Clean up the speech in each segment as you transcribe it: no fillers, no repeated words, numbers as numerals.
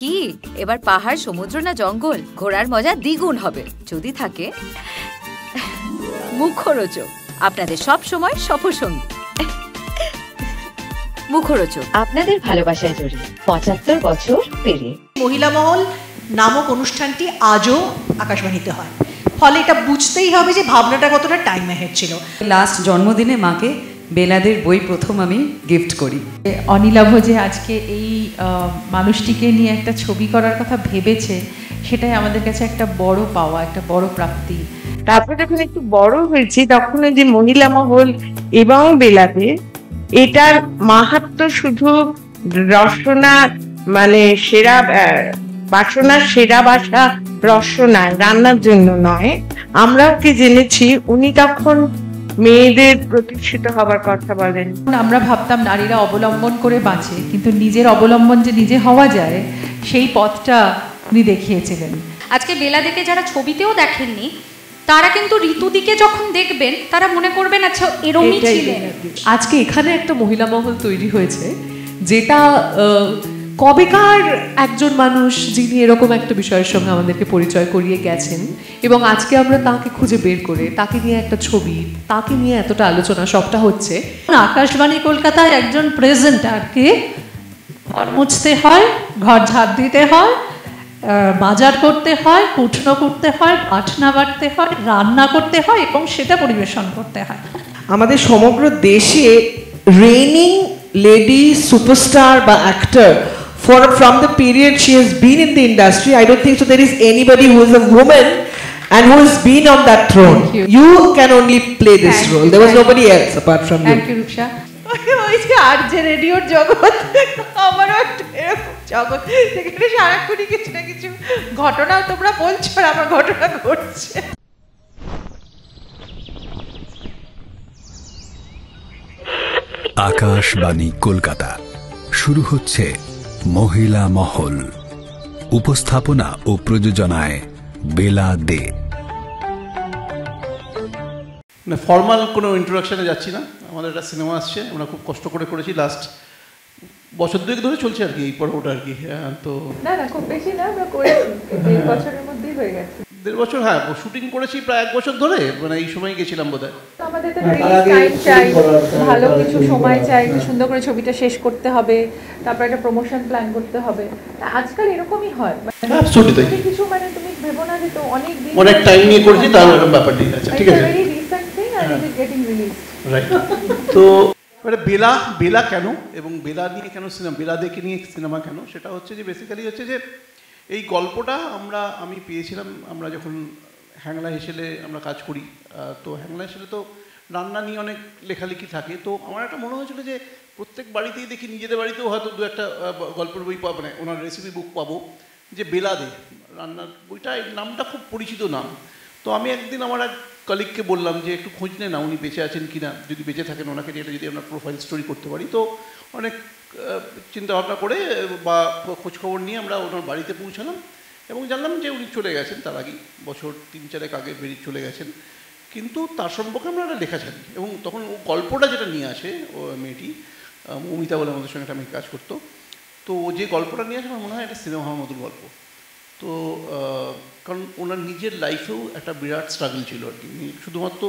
কি এবার পাহাড়, সমুদ্র না জঙ্গল, ঘোরার মজা দ্বিগুণ হবে যদি থাকে মুখরোচক, আপনাদের সব সময় সফরসঙ্গী। মুখরোচক, আপনাদের ভালোবাসায় জড়িয়ে 75 বছর পেরিয়ে। মহিলা মহল নামক অনুষ্ঠানটি আজও আকাশবাণীতে হয়, ফলে এটা বুঝতেই হবে যে ভাবনাটা কতটা টাইম হেড ছিল। লাস্ট জন্মদিনে মাকে বেলাদের বই প্রথম আমি গিফট করি। অনিলাভ যে আজকে এই মানুষটিকে নিয়ে একটা ছবি করার কথা ভেবেছে, সেটাই আমাদের কাছে একটা বড় পাওয়া, একটা বড় প্রাপ্তি। তারপর যখন একটু বড় হয়েছি তখন যে মহিলা মহল এবং বেলাতে এটার মাহাত্ম্য শুধু রসনা মানে সেরা বাসনার সেরা বাসা রসনায় রান্নার জন্য নয়, আমরাও কি জেনেছি উনি তখন মেয়েদের প্রতিষ্ঠিত হবার কথা বলেন। আমরা ভাবতাম নারীরা অবলম্বন করে বাঁচে, কিন্তু নিজের অবলম্বন যে নিজে হওয়া যায় সেই পথটা উনি দেখিয়েছিলেন। আজকে বেলাদেকে যারা ছবিতেও দেখেননি তারা কিন্তু ঋতুদিকে যখন দেখবেন তারা মনে করবেন আচ্ছা এরকমই ছিলেন। আজকে এখানে একটা মহিলা মহল তৈরি হয়েছে যেটা কবেকার একজন মানুষ যিনি এরকম একটা বিষয়ের সঙ্গে আমাদেরকে পরিচয় করিয়ে গেছেন, এবং আজকে আমরা তাকে খুঁজে বের করে তাকে নিয়ে একটা ছবি, তাকে নিয়ে এতটা আলোচনা, সবটা হচ্ছে। আকাশবাণী কলকাতায় একজন প্রেজেন্টারকে ঘর মুছতে হয়, ঘর ঝাড় দিতে হয়, বাজার করতে হয়, কুটনো করতে হয়, বাটনা বাটতে হয়, রান্না করতে হয় এবং সেটা পরিবেশন করতে হয়। আমাদের সমগ্র দেশে রেইনিং লেডি সুপারস্টার বা actor from the period she has been in the industry, I don't think so there is anybody who is a woman and who has been on that throne. You can only play this role. There was nobody else apart from you. Thank you, Ruksha. ওই যে আর যে রেডিওর জগৎ, আমারও একটা এরকম জগৎ, সেখানে সারাক্ষণই কিছু না কিছু ঘটনা তোমরা বলছো আর আমার ঘটনা ঘটছে। আকাশবাণী কলকাতা, শুরু হচ্ছে মহিলা মহল। উপস্থাপনা ও প্রযোজনায় বেলা দে। না, ফর্মাল কোনো ইন্ট্রোডাকশনে যাচ্ছি না। আমাদের একটা সিনেমা আসছে, আমরা খুব কষ্ট করে করেছি, লাস্ট বছর দুয়েক ধরে চলছে আর কি এই পর্বটা আর কি। তো না না, খুব বেশি না, আমরা করেছি, 1 বছরের মধ্যেই হয়ে গেছে। 1.5 বছর, হ্যাঁ, শুটিং করেছি প্রায় 1 বছর ধরে, মানে এই সময় গেছিলাম বোধহয়। আমাদের তো টাইম চাই, ভালো কিছু সময় চাই, সুন্দর করে ছবিটা শেষ করতে হবে, তারপর একটা প্রমোশন প্ল্যান করতে হবে। আজকাল এরকমই হয়, কিছু মানে তুমি ভেবো না যে তো অনেক টাইম নিয়ে করেছি তার ব্যাপার নেই। আচ্ছা ঠিক আছে, very recent thing and it is getting release, right. তো বেলা কেন এবং বেলা নিয়ে কেন সিনেমা, বেলা দেখে নিয়ে সিনেমা কেন, সেটা হচ্ছে যে বেসিক্যালি হচ্ছে যে এই গল্পটা আমি পেয়েছিলাম আমরা যখন হ্যাংলা হেসেলে আমরা কাজ করি। তো হ্যাংলা হেসেলে তো রান্না নিয়ে অনেক লেখালেখি থাকে। তো আমার একটা মনে হয়েছিল যে প্রত্যেক বাড়িতেই দেখি, নিজেদের বাড়িতেও হয়তো 2-একটা গল্পের বই পাবো, মানে ওনার রেসিপি বুক পাবো, যে বেলা দে রান্নার বইটা, এই নামটা খুব পরিচিত নাম। তো আমি একদিন আমার এক কলিগকে বললাম যে একটু খোঁজ নে না, উনি বেঁচে আছেন কি না, যদি বেঁচে থাকেন ওনাকে নিয়ে যদি আমরা প্রোফাইল স্টোরি করতে পারি। তো অনেক চিন্তাভাবনা করে বা খোঁজখবর নিয়ে আমরা ওনার বাড়িতে পৌঁছালাম এবং জানলাম যে উনি চলে গেছেন তার আগেই, বছর 3-4 আগে বেরিয়ে চলে গেছেন। কিন্তু তার সম্পর্কে আমরা একটা লেখা জানি, এবং তখন ও গল্পটা যেটা নিয়ে আসে, ও মেয়েটি মমিতা বলে আমাদের সঙ্গে একটা মেয়ে কাজ করতো, তো ও যে গল্পটা নিয়ে আসে আমার মনে হয় একটা সিনেমা হওয়ার মতো গল্প। তো কারণ ওনার নিজের লাইফেও একটা বিরাট স্ট্রাগল ছিল আর কি। শুধুমাত্র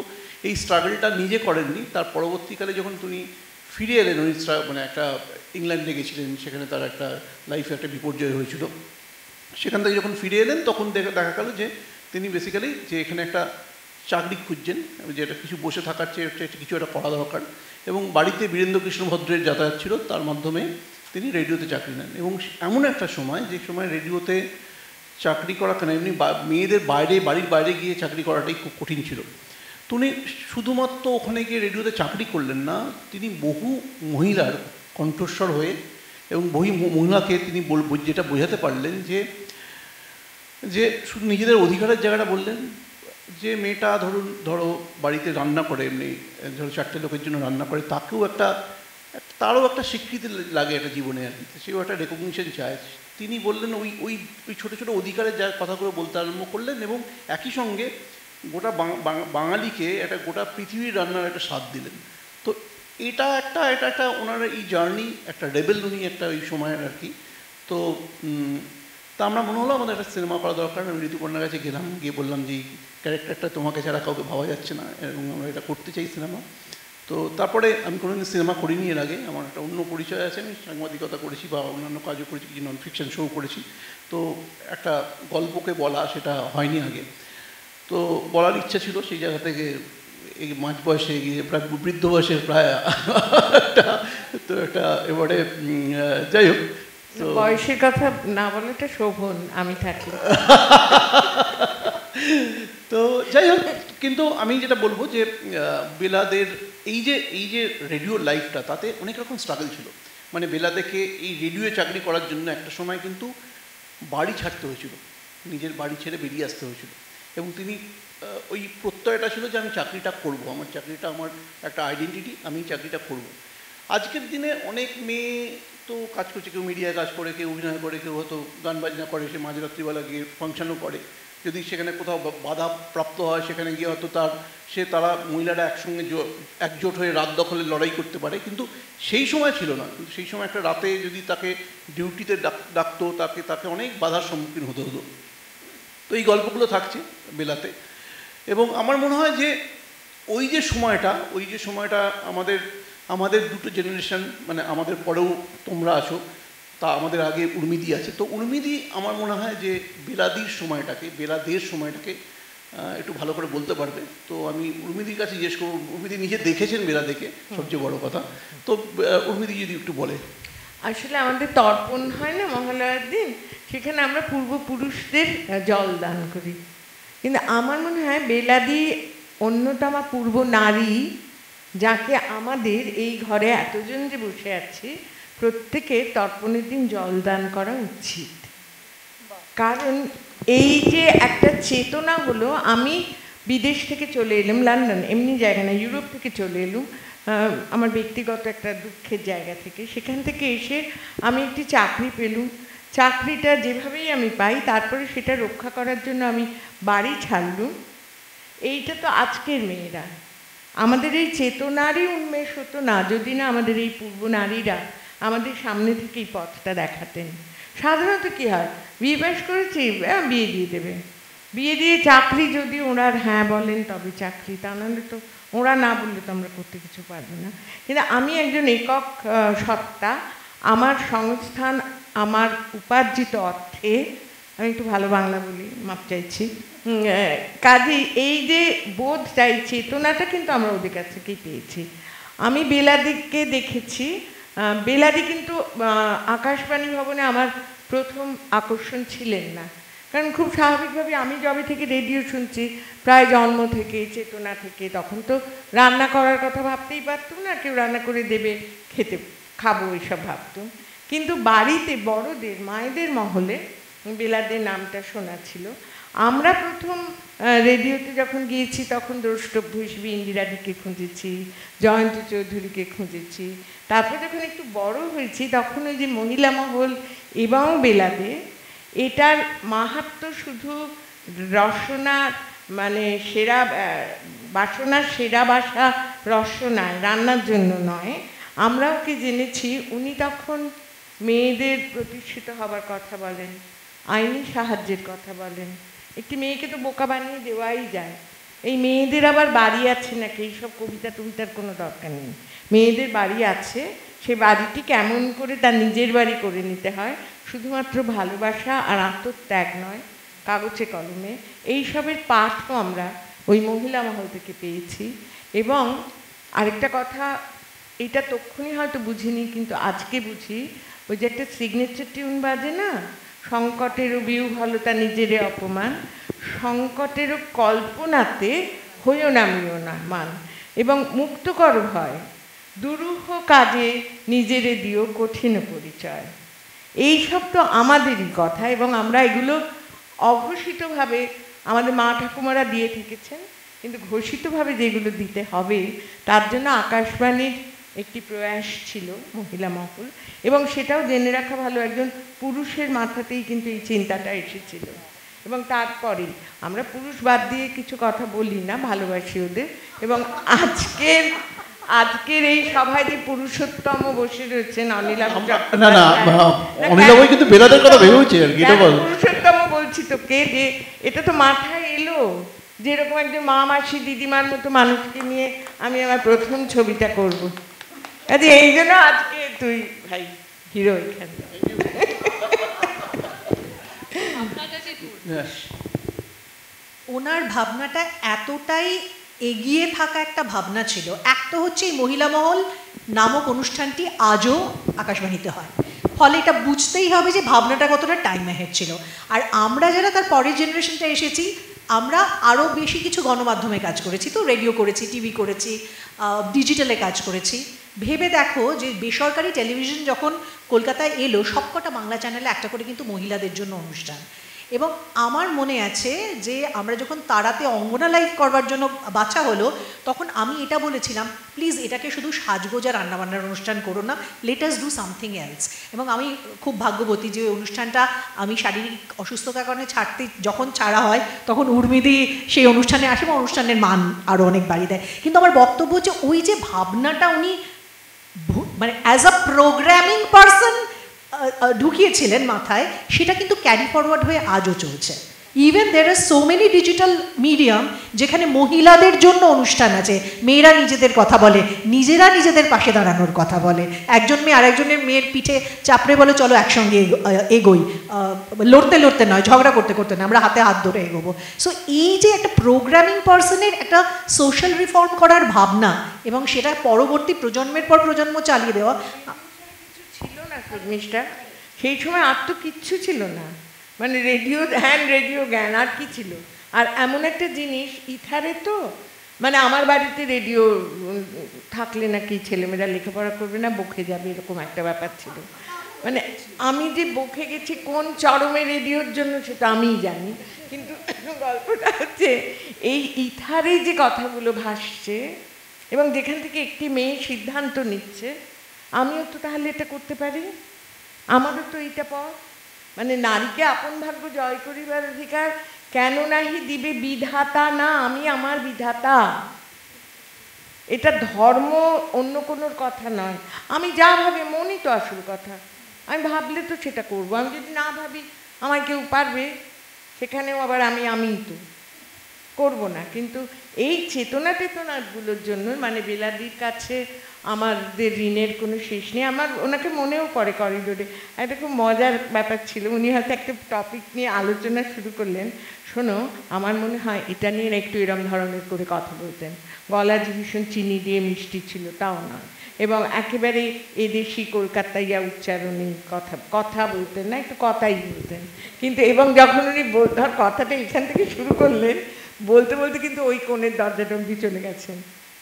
এই স্ট্রাগলটা নিজে করেননি, তার পরবর্তীকালে যখন তিনি ফিরে এলেন, উনি মানে একটা ইংল্যান্ডে গেছিলেন, সেখানে তার একটা লাইফে একটা বিপর্যয় হয়েছিল। সেখান থেকে যখন ফিরে এলেন তখন দেখা গেল যে তিনি বেসিক্যালি যে এখানে একটা চাকরি খুঁজছেন, যে এটা কিছু বসে থাকার চেয়ে কিছু একটা করা দরকার, এবং বাড়িতে বীরেন্দ্রকৃষ্ণ ভদ্রের যাতায়াত ছিল, তার মাধ্যমে তিনি রেডিওতে চাকরি নেন। এবং এমন একটা সময়, যে সময় রেডিওতে চাকরি করা কেন এমনি মেয়েদের বাড়ির বাইরে গিয়ে চাকরি করাটাই খুব কঠিন ছিল। তো উনি শুধুমাত্র ওখানে গিয়ে রেডিওতে চাকরি করলেন না, তিনি বহু মহিলার কণ্ঠস্বর হয়ে এবং বহু মহিলাকে তিনি যেটা বোঝাতে পারলেন যে শুধু নিজেদের অধিকারের জায়গাটা বললেন, যে মেয়েটা ধরো বাড়িতে রান্না করে, এমনি ধরো 4টে লোকের জন্য রান্না করে, তারও একটা স্বীকৃতি লাগে একটা জীবনে আর কি, সেও একটা রেকগনিশন চায়। তিনি বললেন ওই ছোটো ছোটো অধিকারের কথাগুলো বলতে আরম্ভ করলেন, এবং একই সঙ্গে গোটা বাঙালিকে একটা গোটা পৃথিবীর রান্নার একটা স্বাদ দিলেন। তো এটা একটা ওনার এই জার্নি, একটা রেবেল উনি একটা ওই সময়ের আর কি। তো তা আমরা মনে হলো আমাদের একটা সিনেমা করা দরকার। আমি ঋতুপর্ণার কাছে গেলাম, গিয়ে বললাম যে ক্যারেক্টারটা তোমাকে ছাড়া কাউকে ভাবা যাচ্ছে না এবং আমরা এটা করতে চাই সিনেমা। তো তারপরে আমি কোনোদিন সিনেমা করিনি এর আগে, আমার একটা অন্য পরিচয় আছে, আমি সাংবাদিকতা করেছি বা অন্যান্য কাজও করেছি, কিছু নন ফিকশন শো করেছি। তো একটা গল্পকে বলা সেটা হয়নি আগে, তো বলার ইচ্ছা ছিল। সেই জায়গা থেকে এই মাঝ বয়সে গিয়ে প্রায় বৃদ্ধ বয়সের প্রায় তো একটা এবারে যাই হোক, তো বয়সের কথা না বলাটা শোভন, আমি থাকি। তো যাই হোক, কিন্তু আমি যেটা বলবো যে বেলাদের এই যে রেডিও লাইফটা, তাতে অনেক রকম স্ট্রাগল ছিল। মানে বেলাদেকে এই রেডিওয়ে চাকরি করার জন্য একটা সময় কিন্তু বাড়ি ছাড়তে হয়েছিল, নিজের বাড়ি ছেড়ে বেরিয়ে আসতে হয়েছিল। এবং তিনি ওই প্রত্যয়টা ছিল যে আমি চাকরিটা করব, আমার চাকরিটা আমার একটা আইডেন্টিটি, আমি চাকরিটা করব। আজকের দিনে অনেক মেয়ে তো কাজ করছে, কেউ মিডিয়ায় কাজ করে, কেউ অভিনয় করে, কেউ হয়তো গান বাজনা করে, সে মাঝরাত্রিবেলা গিয়ে ফাংশনও করে। যদি সেখানে কোথাও বাধা প্রাপ্ত হয়, সেখানে গিয়ে হয়তো তারা মহিলারা একসঙ্গে একজোট হয়ে রাত দখলে লড়াই করতে পারে। কিন্তু সেই সময় ছিল না, কিন্তু সেই সময় একটা রাতে যদি তাকে ডিউটিতে ডাকতো, তাকে অনেক বাধার সম্মুখীন হতে হতো। তো এই গল্পগুলো থাকছে বেলাতে। এবং আমার মনে হয় যে ওই যে সময়টা আমাদের দুটো জেনারেশন, মানে আমাদের পরেও তোমরা আছো, তা আমাদের আগে উর্মিদি আছে। তো উর্মিদি আমার মনে হয় যে বেলাদের সময়টাকে একটু ভালো করে বলতে পারবে। তো আমি উর্মিদির কাছে জিজ্ঞেস করবো, উর্মিদি নিজে দেখেছেন বেলাদেকে, সবচেয়ে বড় কথা। তো উর্মিদি যদি একটু বলে। আসলে আমাদের তর্পণ হয় না মহালয়ার দিন, সেখানে আমরা পূর্বপুরুষদের জল দান করি। কিন্তু আমার মনে হয় বেলাদি অন্যতমা পূর্ব নারী, যাকে আমাদের এই ঘরে এতজন যে বসে আছি প্রত্যেকে তর্পণের দিন জল দান করা উচিত। কারণ এই যে একটা চেতনা হলো, আমি বিদেশ থেকে চলে এলাম, লন্ডন এমনি জায়গা না, ইউরোপ থেকে চলে এলুম আমার ব্যক্তিগত একটা দুঃখের জায়গা থেকে। সেখান থেকে এসে আমি একটি চাকরি পেলুম, চাকরিটা যেভাবেই আমি পাই, তারপরে সেটা রক্ষা করার জন্য আমি বাড়ি ছাড়লুম। এইটা তো আজকের মেয়েরা, আমাদের এই চেতনারই উন্মেষ হতো না যদি না আমাদের এই পূর্ব নারীরা আমাদের সামনে থেকে এই পথটা দেখাতেন। সাধারণত কী হয়, বিয়ে পাশ করেছি, বিয়ে দিয়ে দেবে, বিয়ে দিয়ে চাকরি যদি ওনার হ্যাঁ বলেন তবে চাকরি, তা নাহলে তো ওরা না বললে তো আমরা করতে কিছু পারবো না। কিন্তু আমি একজন একক সত্তা, আমার সংস্থান, আমার উপার্জিত অর্থে, আমি একটু ভালো বাংলা বলি, মাপ চাইছি, কাজে এই যে বোধটা, এই চেতনাটা কিন্তু আমরা ওদের কাছ থেকেই পেয়েছি। আমি বেলাদিকে দেখেছি, বেলাদি কিন্তু আকাশবাণী ভবনে আমার প্রথম আকর্ষণ ছিলেন না, কারণ খুব স্বাভাবিকভাবে আমি যবে থেকে রেডিও শুনছি, প্রায় জন্ম থেকে, চেতনা থেকে, তখন তো রান্না করার কথা ভাবতেই পারতুম না, কেউ রান্না করে দেবে, খাবো এসব ভাবতুম। কিন্তু বাড়িতে বড়দের, মায়েদের মহলে বেলাদের নামটা শোনা ছিল। আমরা প্রথম রেডিওতে যখন গিয়েছি তখন দ্রষ্টব্য হিসেবে ইন্দিরাদিকে খুঁজেছি, জয়ন্ত চৌধুরীকে খুঁজেছি। তারপর যখন একটু বড় হয়েছি তখন ওই যে মহিলা মহল এবং বেলাদে, এটার মাহাত্ম্য শুধু রসনার মানে বাসনার সেরা বাসা রসনায় রান্নার জন্য নয়। আমরা ওকে জেনেছি, উনি তখন মেয়েদের প্রতিষ্ঠিত হবার কথা বলেন, আইনি সাহায্যের কথা বলেন। একটি মেয়েকে তো বোকা বানিয়ে দেওয়াই যায়, এই মেয়েদের আবার বাড়ি আছে নাকি, এইসব কবিতা টবিতার কোনো দরকার নেই। মেয়েদের বাড়ি আছে, সে বাড়িটি কেমন করে তার নিজের বাড়ি করে নিতে হয়, শুধুমাত্র ভালোবাসা আর আত্মত্যাগ নয়, কাগজে কলমে, এইসবের পাঠও আমরা ওই মহিলা মহল থেকে পেয়েছি। এবং আরেকটা কথা, এটা তক্ষুনি হয়তো বুঝিনি, কিন্তু আজকে বুঝি, ওই যে একটা সিগনেচার টিউন বাজে না, সংকটেরও বিহ্বলতা নিজেরে অপমান, সংকটেরও কল্পনাতে হইও নামিও না মান, এবং মুক্ত কর ভয়, দুরূহ কাজে নিজেরে দিও কঠিন পরিচয়। এইসব তো আমাদেরই কথা, এবং আমরা এগুলো অঘোষিতভাবে আমাদের মা ঠাকুমারা দিয়ে থেকেছেন, কিন্তু ঘোষিতভাবে যেগুলো দিতে হবে তার জন্য আকাশবাণীর একটি প্রয়াস ছিল মহিলা মহল, এবং সেটাও জেনে রাখা ভালো, একজন পুরুষের মাথাতেই কিন্তু এই চিন্তাটা এসেছিল। এবং তারপরে আমরা পুরুষ বাদ দিয়ে কিছু কথা বলি না, ভালোবাসি ওদের। এবং আজকের এই সভায় যে পুরুষোত্তম বসে রয়েছেন অনিলাভ না না অনিলাভ কিন্তু বেলাদের কথা ভেবেছে আর কি। পুরুষোত্তম বলছি তোকে যে এটা তো মাথায় এলো যেরকম একজন মা মাসি দিদিমার মতো মানুষকে নিয়ে আমি আমার প্রথম ছবিটা করব, কাজে এই জন্য আজকে তুই ভাই হিরো এখানে। ওনার ভাবনাটা এতটাই এগিয়ে থাকা একটা ভাবনা ছিল। এক তো হচ্ছে এই মহিলা মহল নামক অনুষ্ঠানটি আজও আকাশবাণীতে হয়, ফলে এটা বুঝতেই হবে যে ভাবনাটা কতটা টাইম অ্যাহেড ছিল। আর আমরা যারা তার পরের জেনারেশনটা এসেছি, আমরা আরও বেশি কিছু গণমাধ্যমে কাজ করেছি, তো রেডিও করেছি, টিভি করেছি, ডিজিটালে কাজ করেছি। ভেবে দেখো যে বেসরকারি টেলিভিশন যখন কলকাতায় এলো, সবকটা বাংলা চ্যানেলে একটা করে কিন্তু মহিলাদের জন্য অনুষ্ঠান। এবং আমার মনে আছে যে আমরা যখন তারাতে অঙ্গনা লাইভ করবার জন্য বাছা হলো, তখন আমি এটা বলেছিলাম, প্লিজ এটাকে শুধু সাজগোজা রান্নাবান্নার অনুষ্ঠান করো না, let us do something else. এবং আমি খুব ভাগ্যবতী যে অনুষ্ঠানটা আমি শারীরিক অসুস্থতার কারণে যখন ছাড়া হয় তখন উর্মিদি সেই অনুষ্ঠানে আসে এবং অনুষ্ঠানের মান আরও অনেক বাড়িয়ে দেয়। কিন্তু আমার বক্তব্য হচ্ছে ওই যে ভাবনাটা উনি মানে অ্যাজ আ প্রোগ্রামিং পারসন ঢুকিয়েছিলেন মাথায়, সেটা কিন্তু ক্যারি ফরওয়ার্ড হয়ে আজও চলছে। ইভেন দের আর সো মেনি ডিজিটাল মিডিয়াম যেখানে মহিলাদের জন্য অনুষ্ঠান আছে, মেয়েরা নিজেদের কথা বলে, নিজেরা নিজেদের পাশে দাঁড়ানোর কথা বলে, একজন মেয়ে আরেকজনের মেয়ের পিঠে চাপড়ে বলে চলো একসঙ্গে এগোই, লড়তে লড়তে নয়, ঝগড়া করতে করতে নয়, আমরা হাতে হাত ধরে এগোবো। সো এই যে একটা প্রোগ্রামিং পার্সনের একটা সোশ্যাল রিফর্ম করার ভাবনা এবং সেটা পরবর্তী প্রজন্মের পর প্রজন্ম চালিয়ে দেওয়া ছিল না শর্মিষ্ঠা, সেই সময় আর তো কিচ্ছু ছিল না, মানে রেডিও ধ্যান রেডিও জ্ঞান আর কি ছিল। আর এমন একটা জিনিস ইথারে তো মানে আমার বাড়িতে রেডিও থাকলে নাকি ছেলেমেয়েরা লেখাপড়া করবে না, বকে যাবে, এরকম একটা ব্যাপার ছিল। মানে আমি যে বকে গেছি কোন চরমে রেডিওর জন্য সেটা আমিই জানি, কিন্তু গল্পটা হচ্ছে এই ইথারে যে কথাগুলো ভাসছে এবং যেখান থেকে একটি মেয়ে সিদ্ধান্ত নিচ্ছে, আমিও তো তাহলে এটা করতে পারি, আমারও তো এইটা পথ, মানে নারীকে আপন ভাগ্য জয় করিবার অধিকার কেন নাহি দিবে বিধাতা, না আমি আমার বিধাতা। এটা ধর্ম অন্য কোনোর কথা নয়, আমি যা ভাবি মনই তো আসল কথা, আমি ভাবলে তো সেটা করবো, আমি যদি না ভাবি আমায় কেউ পারবে, সেখানেও আবার আমিই তো করব না। কিন্তু এই চেতনাগুলোর জন্য মানে বেলাদির কাছে আমাদের ঋণের কোনো শেষ নেই। আমার ওনাকে মনেও পড়ে করিডোরে একটা খুব মজার ব্যাপার ছিল, উনি হয়তো একটা টপিক নিয়ে আলোচনা শুরু করলেন, শোনো আমার মনে হয় এটা নিয়ে একটু এরম ধরনের করে কথা বলতেন, গলা যে ভীষণ চিনি দিয়ে মিষ্টি ছিল তাও নয়, এবং একেবারে এদেশি কলকাতাইয়া উচ্চারণে কথা বলতেন না, একটু কথাই বলতেন। কিন্তু এবং যখন উনি ধর কথাটা এখান থেকে শুরু করলেন বলতে বলতে কিন্তু ওই কোণের দরজাটা অবধি চলে গেছেন,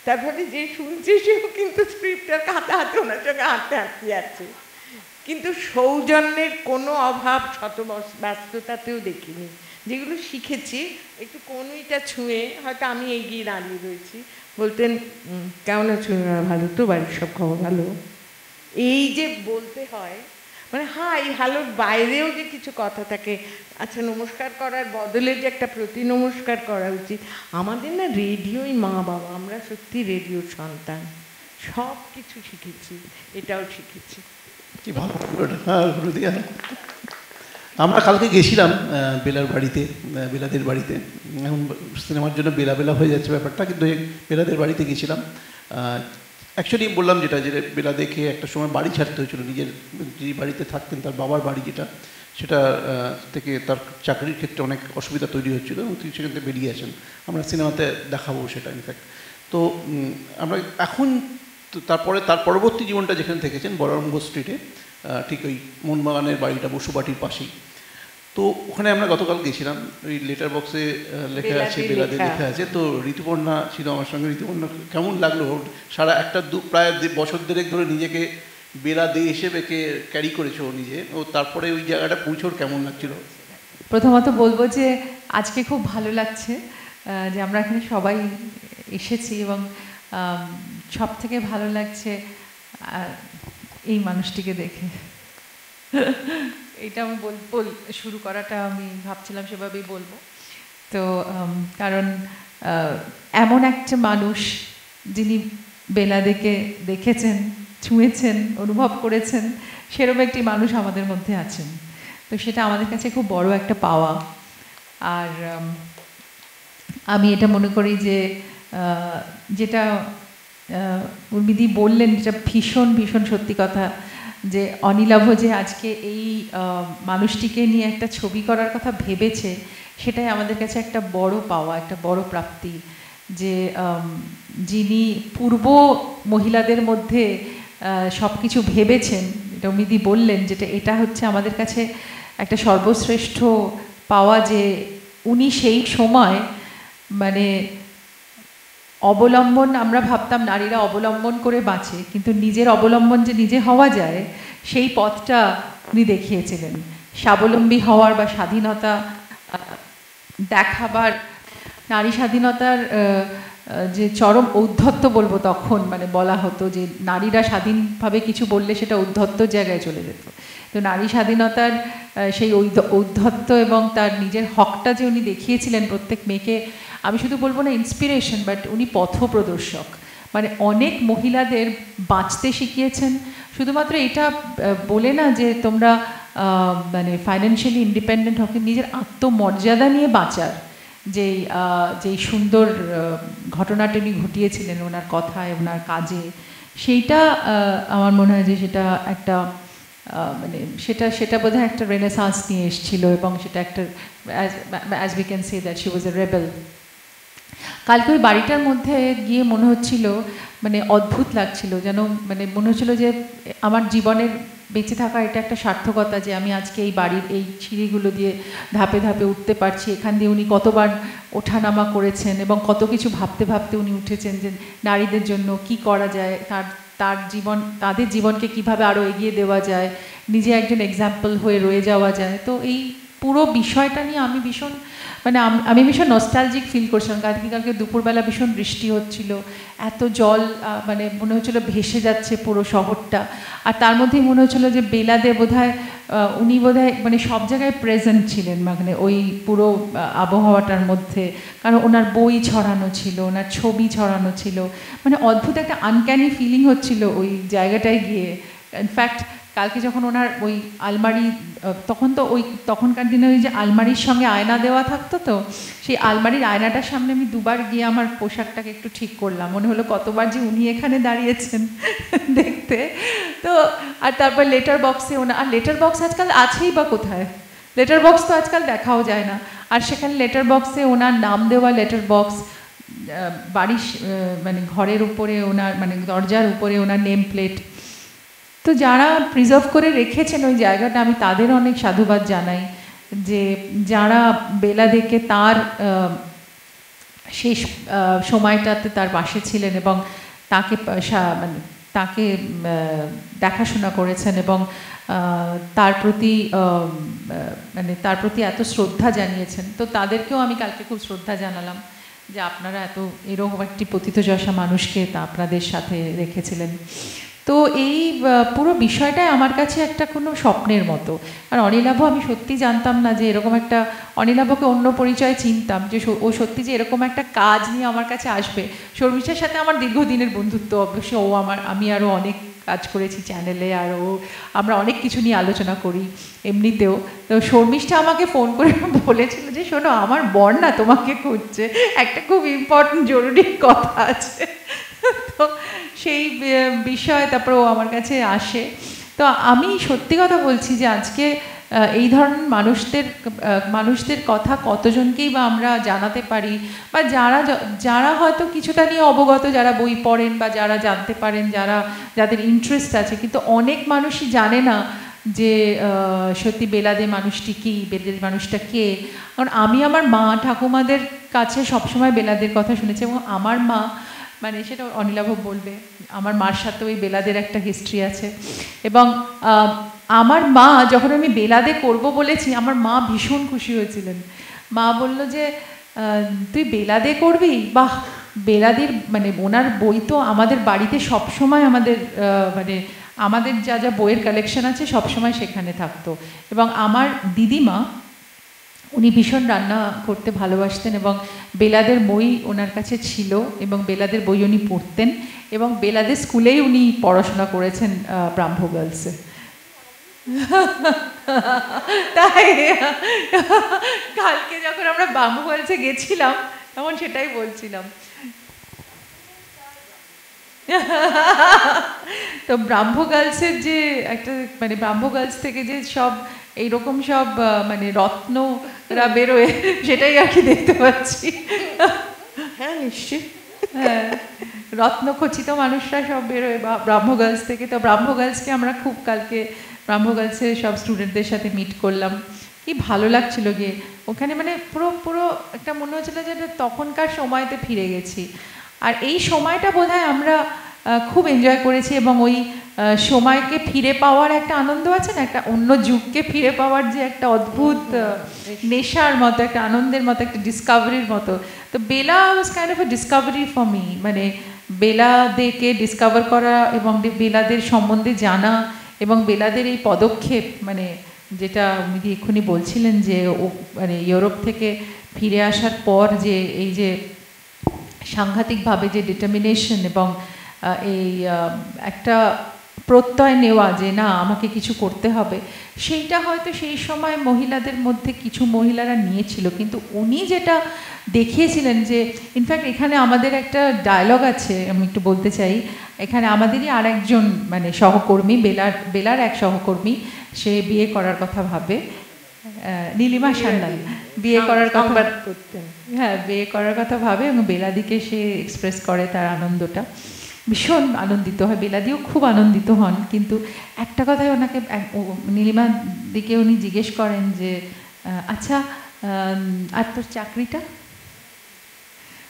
তারপরে যে শুনছে সেও কিন্তু স্ক্রিপ্টার হাতে হাতে ওনার সঙ্গে হাঁটতে হাঁটতে যাচ্ছে। কিন্তু সৌজন্যের কোনো অভাব শত ব্যস্ততাতেও দেখিনি, যেগুলো শিখেছি একটু কোনোইটা ছুঁয়ে হয়তো আমি এগিয়ে দাঁড়িয়ে রয়েছি। বলতেন কেমন আছো, ভালো তো, বাড়ির সব খবর ভালো, এই যে বলতে হয়, মানে হ্যাঁ এই ভালোর বাইরেও যে কিছু কথা থাকে, আচ্ছা নমস্কার করার বদলে যে একটা প্রতি নমস্কার করা উচিত। আমাদের না রেডিওই মা বাবা, আমরা সত্যি রেডিওর সন্তান, সব কিছু শিখেছি, এটাও শিখেছি। কি ভালো আমরা কালকে গেছিলাম বেলার বাড়িতে, বেলাদের বাড়িতে, এখন সিনেমার জন্য বেলা বেলা হয়ে যাচ্ছে ব্যাপারটা, কিন্তু বেলাদের বাড়িতে গেছিলাম। অ্যাকচুয়ালি বললাম যেটা যে বেলা দেখে একটা সময় বাড়ি ছাড়তে হয়েছিল, নিজের যে বাড়িতে থাকতেন তার বাবার বাড়ি যেটা, সেটা থেকে তার চাকরির ক্ষেত্রে অনেক অসুবিধা তৈরি হচ্ছিলো এবং তিনি সেখান থেকে বেরিয়ে আসেন। আমরা সিনেমাতে দেখাবো সেটা ইনফ্যাক্ট। তো আমরা এখন তারপরে তার পরবর্তী জীবনটা যেখানে থেকেছেন বলরাম ঘোষ স্ট্রিটে, ঠিক ওই মোহনবাগানের বাড়িটা বসুবাটির পাশেই। তো ওখানে আমরা গতকাল গেছিলাম, ওই লেটার বক্সে লেখা আছে বেলাদে লেখা আছে। তো ঋতুপর্ণা ছিল আমার সঙ্গে। ঋতুপর্ণা কেমন লাগলো? সারা একটা প্রায় বছর দেড়েক ধরে নিজেকে বেলাদে হিসেবে ক্যারি করেছে ও নিজে, ও তারপরে ওই জায়গাটা পৌঁছোর কেমন লাগছিল? প্রথমত বলবো যে আজকে খুব ভালো লাগছে যে আমরা এখানে সবাই এসেছি, এবং সব থেকে ভালো লাগছে এই মানুষটিকে দেখে। এটা আমি শুরু করাটা আমি ভাবছিলাম সেভাবেই বলবো। তো কারণ এমন একটা মানুষ যিনি বেলাদেকে দেখেছেন, ছুঁয়েছেন, অনুভব করেছেন, সেরকম একটি মানুষ আমাদের মধ্যে আছেন। তো সেটা আমাদের কাছে খুব বড় একটা পাওয়া। আর আমি এটা মনে করি যে যেটা উর্মিদি বললেন, যেটা ভীষণ ভীষণ সত্যি কথা, যে অনিলাভ যে আজকে এই মানুষটিকে নিয়ে একটা ছবি করার কথা ভেবেছে, সেটাই আমাদের কাছে একটা বড় পাওয়া, একটা বড় প্রাপ্তি। যে যিনি পূর্ব মহিলাদের মধ্যে সব কিছু ভেবেছেন, এটা উর্মিদি বললেন, যেটা এটা হচ্ছে আমাদের কাছে একটা সর্বশ্রেষ্ঠ পাওয়া, যে উনি সেই সময় মানে অবলম্বন, আমরা ভাবতাম নারীরা অবলম্বন করে বাঁচে, কিন্তু নিজের অবলম্বন যে নিজে হওয়া যায় সেই পথটা উনি দেখিয়েছিলেন। স্বাবলম্বী হওয়ার বা স্বাধীনতা দেখাবার, নারী স্বাধীনতার যে চরম ঔদ্ধত্য বলবো, তখন মানে বলা হতো যে নারীরা স্বাধীনভাবে কিছু বললে সেটা ঔদ্ধত্যর জায়গায় চলে যেত। তো নারী স্বাধীনতার সেই ঔদ্ধত্য এবং তার নিজের হকটা যে উনি দেখিয়েছিলেন প্রত্যেক মেয়েকে, আমি শুধু বলবো না ইন্সপিরেশন, বাট উনি পথপ্রদর্শক। মানে অনেক মহিলাদের বাঁচতে শিখিয়েছেন, শুধুমাত্র এটা বলে না যে তোমরা মানে ফাইন্যান্সিয়ালি ইন্ডিপেন্ডেন্ট হোক, নিজের আত্মমর্যাদা নিয়ে বাঁচার যেই সুন্দর ঘটনাটা উনি ঘটিয়েছিলেন ওনার কথায়, ওনার কাজে, সেইটা আমার মনে হয় যে সেটা একটা মানে সেটা বোধহয় একটা রেনেসান্স নিয়ে এসেছিল, এবং সেটা একটা as we can say that she was A rebel. কালকে ওই বাড়িটার মধ্যে গিয়ে মনে হচ্ছিল, মানে অদ্ভুত লাগছিল, যেন মানে মনে হচ্ছিল যে আমার জীবনের বেঁচে থাকা এটা একটা সার্থকতা, যে আমি আজকে এই বাড়ির এই সিঁড়িগুলো দিয়ে ধাপে ধাপে উঠতে পারছি। এখান দিয়ে উনি কতবার ওঠানামা করেছেন এবং কত কিছু ভাবতে ভাবতে উনি উঠেছেন যে নারীদের জন্য কি করা যায়, তাদের জীবনকে কিভাবে আরও এগিয়ে দেওয়া যায়, নিজে একজন এক্সাম্পল হয়ে রয়ে যাওয়া যায়। তো এই পুরো বিষয়টা নিয়ে আমি ভীষণ নস্টালজিক ফিল করছিলাম। কালকে দুপুরবেলা ভীষণ বৃষ্টি হচ্ছিল, এত জল, মানে মনে হচ্ছিলো ভেসে যাচ্ছে পুরো শহরটা। আর তার মধ্যেই মনে হচ্ছিলো যে বেলাদে উনি বোধহয় মানে সব জায়গায় প্রেজেন্ট ছিলেন, মানে ওই পুরো আবহাওয়াটার মধ্যে। কারণ ওনার বই ছড়ানো ছিল, ওনার ছবি ছড়ানো ছিল, মানে অদ্ভুত একটা আনক্যানি ফিলিং হচ্ছিল ওই জায়গাটায় গিয়ে। ইনফ্যাক্ট কালকে যখন ওনার ওই আলমারি, তখনকার দিনে ওই যে আলমারির সঙ্গে আয়না দেওয়া থাকতো, তো সেই আলমারির আয়নাটার সামনে আমি দুবার গিয়ে আমার পোশাকটাকে একটু ঠিক করলাম। মনে হলো কতবার যে উনি এখানে দাঁড়িয়েছেন দেখতে। তো আর তারপর লেটার বক্সে আর লেটার বক্স আজকাল আছেই বা কোথায়, লেটার বক্স তো আজকাল দেখাও যায় না। আর সেখানে লেটার বক্সে ওনার নাম দেওয়া লেটার বক্স, বাড়ির মানে ঘরের উপরে ওনার মানে দরজার উপরে ওনার নেম প্লেট। তো যারা প্রিজার্ভ করে রেখেছেন ওই জায়গাটা, আমি তাদের অনেক সাধুবাদ জানাই, যে যারা বেলাদেকে তার শেষ সময়টাতে তার পাশে ছিলেন এবং তাকে দেখাশোনা করেছেন এবং তার প্রতি এত শ্রদ্ধা জানিয়েছেন। তো তাদেরকেও আমি কালকে খুব শ্রদ্ধা জানালাম, যে আপনারা এরকম একটি পতিতযশা মানুষকে আপনাদের সাথে রেখেছিলেন। তো এই পুরো বিষয়টাই আমার কাছে একটা কোনো স্বপ্নের মতো। আর অনিলাভ আমি সত্যি জানতাম না যে এরকম একটা, অনিলাভকে অন্য পরিচয়ে চিনতাম, যে ও সত্যি যে এরকম একটা কাজ নিয়ে আমার কাছে আসবে। শর্মিষ্ঠার সাথে আমার দীর্ঘদিনের বন্ধুত্ব, অবশ্যই আমি আরও অনেক কাজ করেছি চ্যানেলে, আর আমরা অনেক কিছু নিয়ে আলোচনা করি এমনিতেও। তো শর্মিষ্ঠা আমাকে ফোন করে বলেছিল যে শোনো, আমার বর না তোমাকে খুঁজছে, একটা খুব ইম্পর্টেন্ট জরুরি কথা আছে। তো সেই বিষয় তারপর ও আমার কাছে আসে। তো আমি সত্যি কথা বলছি যে আজকে এই ধরনের মানুষদের কথা কতজনকেই বা আমরা জানাতে পারি, বা যারা হয়তো কিছুটা নিয়ে অবগত, যারা বই পড়েন বা যারা জানতে পারেন, যাদের ইন্টারেস্ট আছে, কিন্তু অনেক মানুষই জানে না যে সত্যি বেলাদে মানুষটি কী, বেলাদে মানুষটা কে। কারণ আমি আমার মা ঠাকুমাদের কাছে সবসময় বেলাদের কথা শুনেছি, এবং আমার মা, মানে সেটা অনিলাভ বলবে, আমার মার সাথে ওই বেলাদের একটা হিস্ট্রি আছে। এবং আমার মা যখন আমি বেলাদে করব বলেছি, আমার মা ভীষণ খুশি হয়েছিলেন। মা বলল যে তুই বেলাদে করবি, বাহ। বেলাদের মানে ওনার বই তো আমাদের বাড়িতে সবসময় আমাদের যা বইয়ের কালেকশন আছে সবসময় সেখানে থাকতো। এবং আমার দিদিমা উনি ভীষণ রান্না করতে ভালোবাসতেন এবং বেলাদের বই ওনার কাছে ছিল এবং বেলাদের বই উনি পড়তেন এবং বেলাদের স্কুলেই উনি পড়াশোনা করেছেন ব্রাহ্ম গার্লসে। তাই কালকে যখন আমরা ব্রাহ্ম গার্লসে গেছিলাম তখন সেটাই বলছিলাম। তো ব্রাহ্ম গার্লসের যে একটা মানে ব্রাহ্ম গার্লস থেকে যে সব এইরকম সব মানে রত্নরা বেরোয় সেটাই আর কি দেখতে পাচ্ছি। হ্যাঁ নিশ্চয়ই, হ্যাঁ রত্নখচিত মানুষরা সব বেরোয় ব্রাহ্ম গার্লস থেকে। তো ব্রাহ্ম গার্লসকে আমরা খুব কালকে ব্রাহ্ম গার্লসের সব স্টুডেন্টদের সাথে মিট করলাম, কি ভালো লাগছিল গিয়ে ওখানে, মানে পুরো পুরো একটা মনে হচ্ছিল যে তখনকার সময়তে ফিরে গেছি। আর এই সময়টা বোধহয় আমরা খুব এনজয় করেছি এবং ওই সময়কে ফিরে পাওয়ার একটা আনন্দ আছে না, একটা অন্য যুগকে ফিরে পাওয়ার যে একটা অদ্ভুত নেশার মতো, একটা আনন্দের মতো, একটা ডিসকভারির মতো। তো Bela was kind of a discovery for me, মানে বেলাদেরকে ডিসকভার করা এবং বেলাদের সম্বন্ধে জানা এবং বেলাদের এই পদক্ষেপ, মানে যেটা উনি এক্ষুনি বলছিলেন যে ও মানে ইউরোপ থেকে ফিরে আসার পর যে এই যে সাংঘাতিকভাবে যে ডিটারমিনেশন এবং এই একটা প্রত্যয় নেওয়া যে না আমাকে কিছু করতে হবে, সেইটা হয়তো সেই সময় মহিলাদের মধ্যে কিছু মহিলারা নিয়েছিল, কিন্তু উনি যেটা দেখিয়েছিলেন যে ইনফ্যাক্ট এখানে আমাদের একটা ডায়লগ আছে, আমি একটু বলতে চাই। এখানে আমাদেরই আর একজন মানে সহকর্মী, বেলার এক সহকর্মী, সে বিয়ে করার কথা ভাবে, নীলিমা সান্যাল বিয়ে করার কথা করতেন, হ্যাঁ বিয়ে করার কথা ভাবে এবং বেলাদিকে সে এক্সপ্রেস করে তার আনন্দটা, ভীষণ আনন্দিত হয়, বেলাদিও খুব আনন্দিত হন। কিন্তু একটা কথাই ওনাকে নীলিমার দিকে উনি জিজ্ঞেস করেন যে আচ্ছা আর তোর চাকরিটা,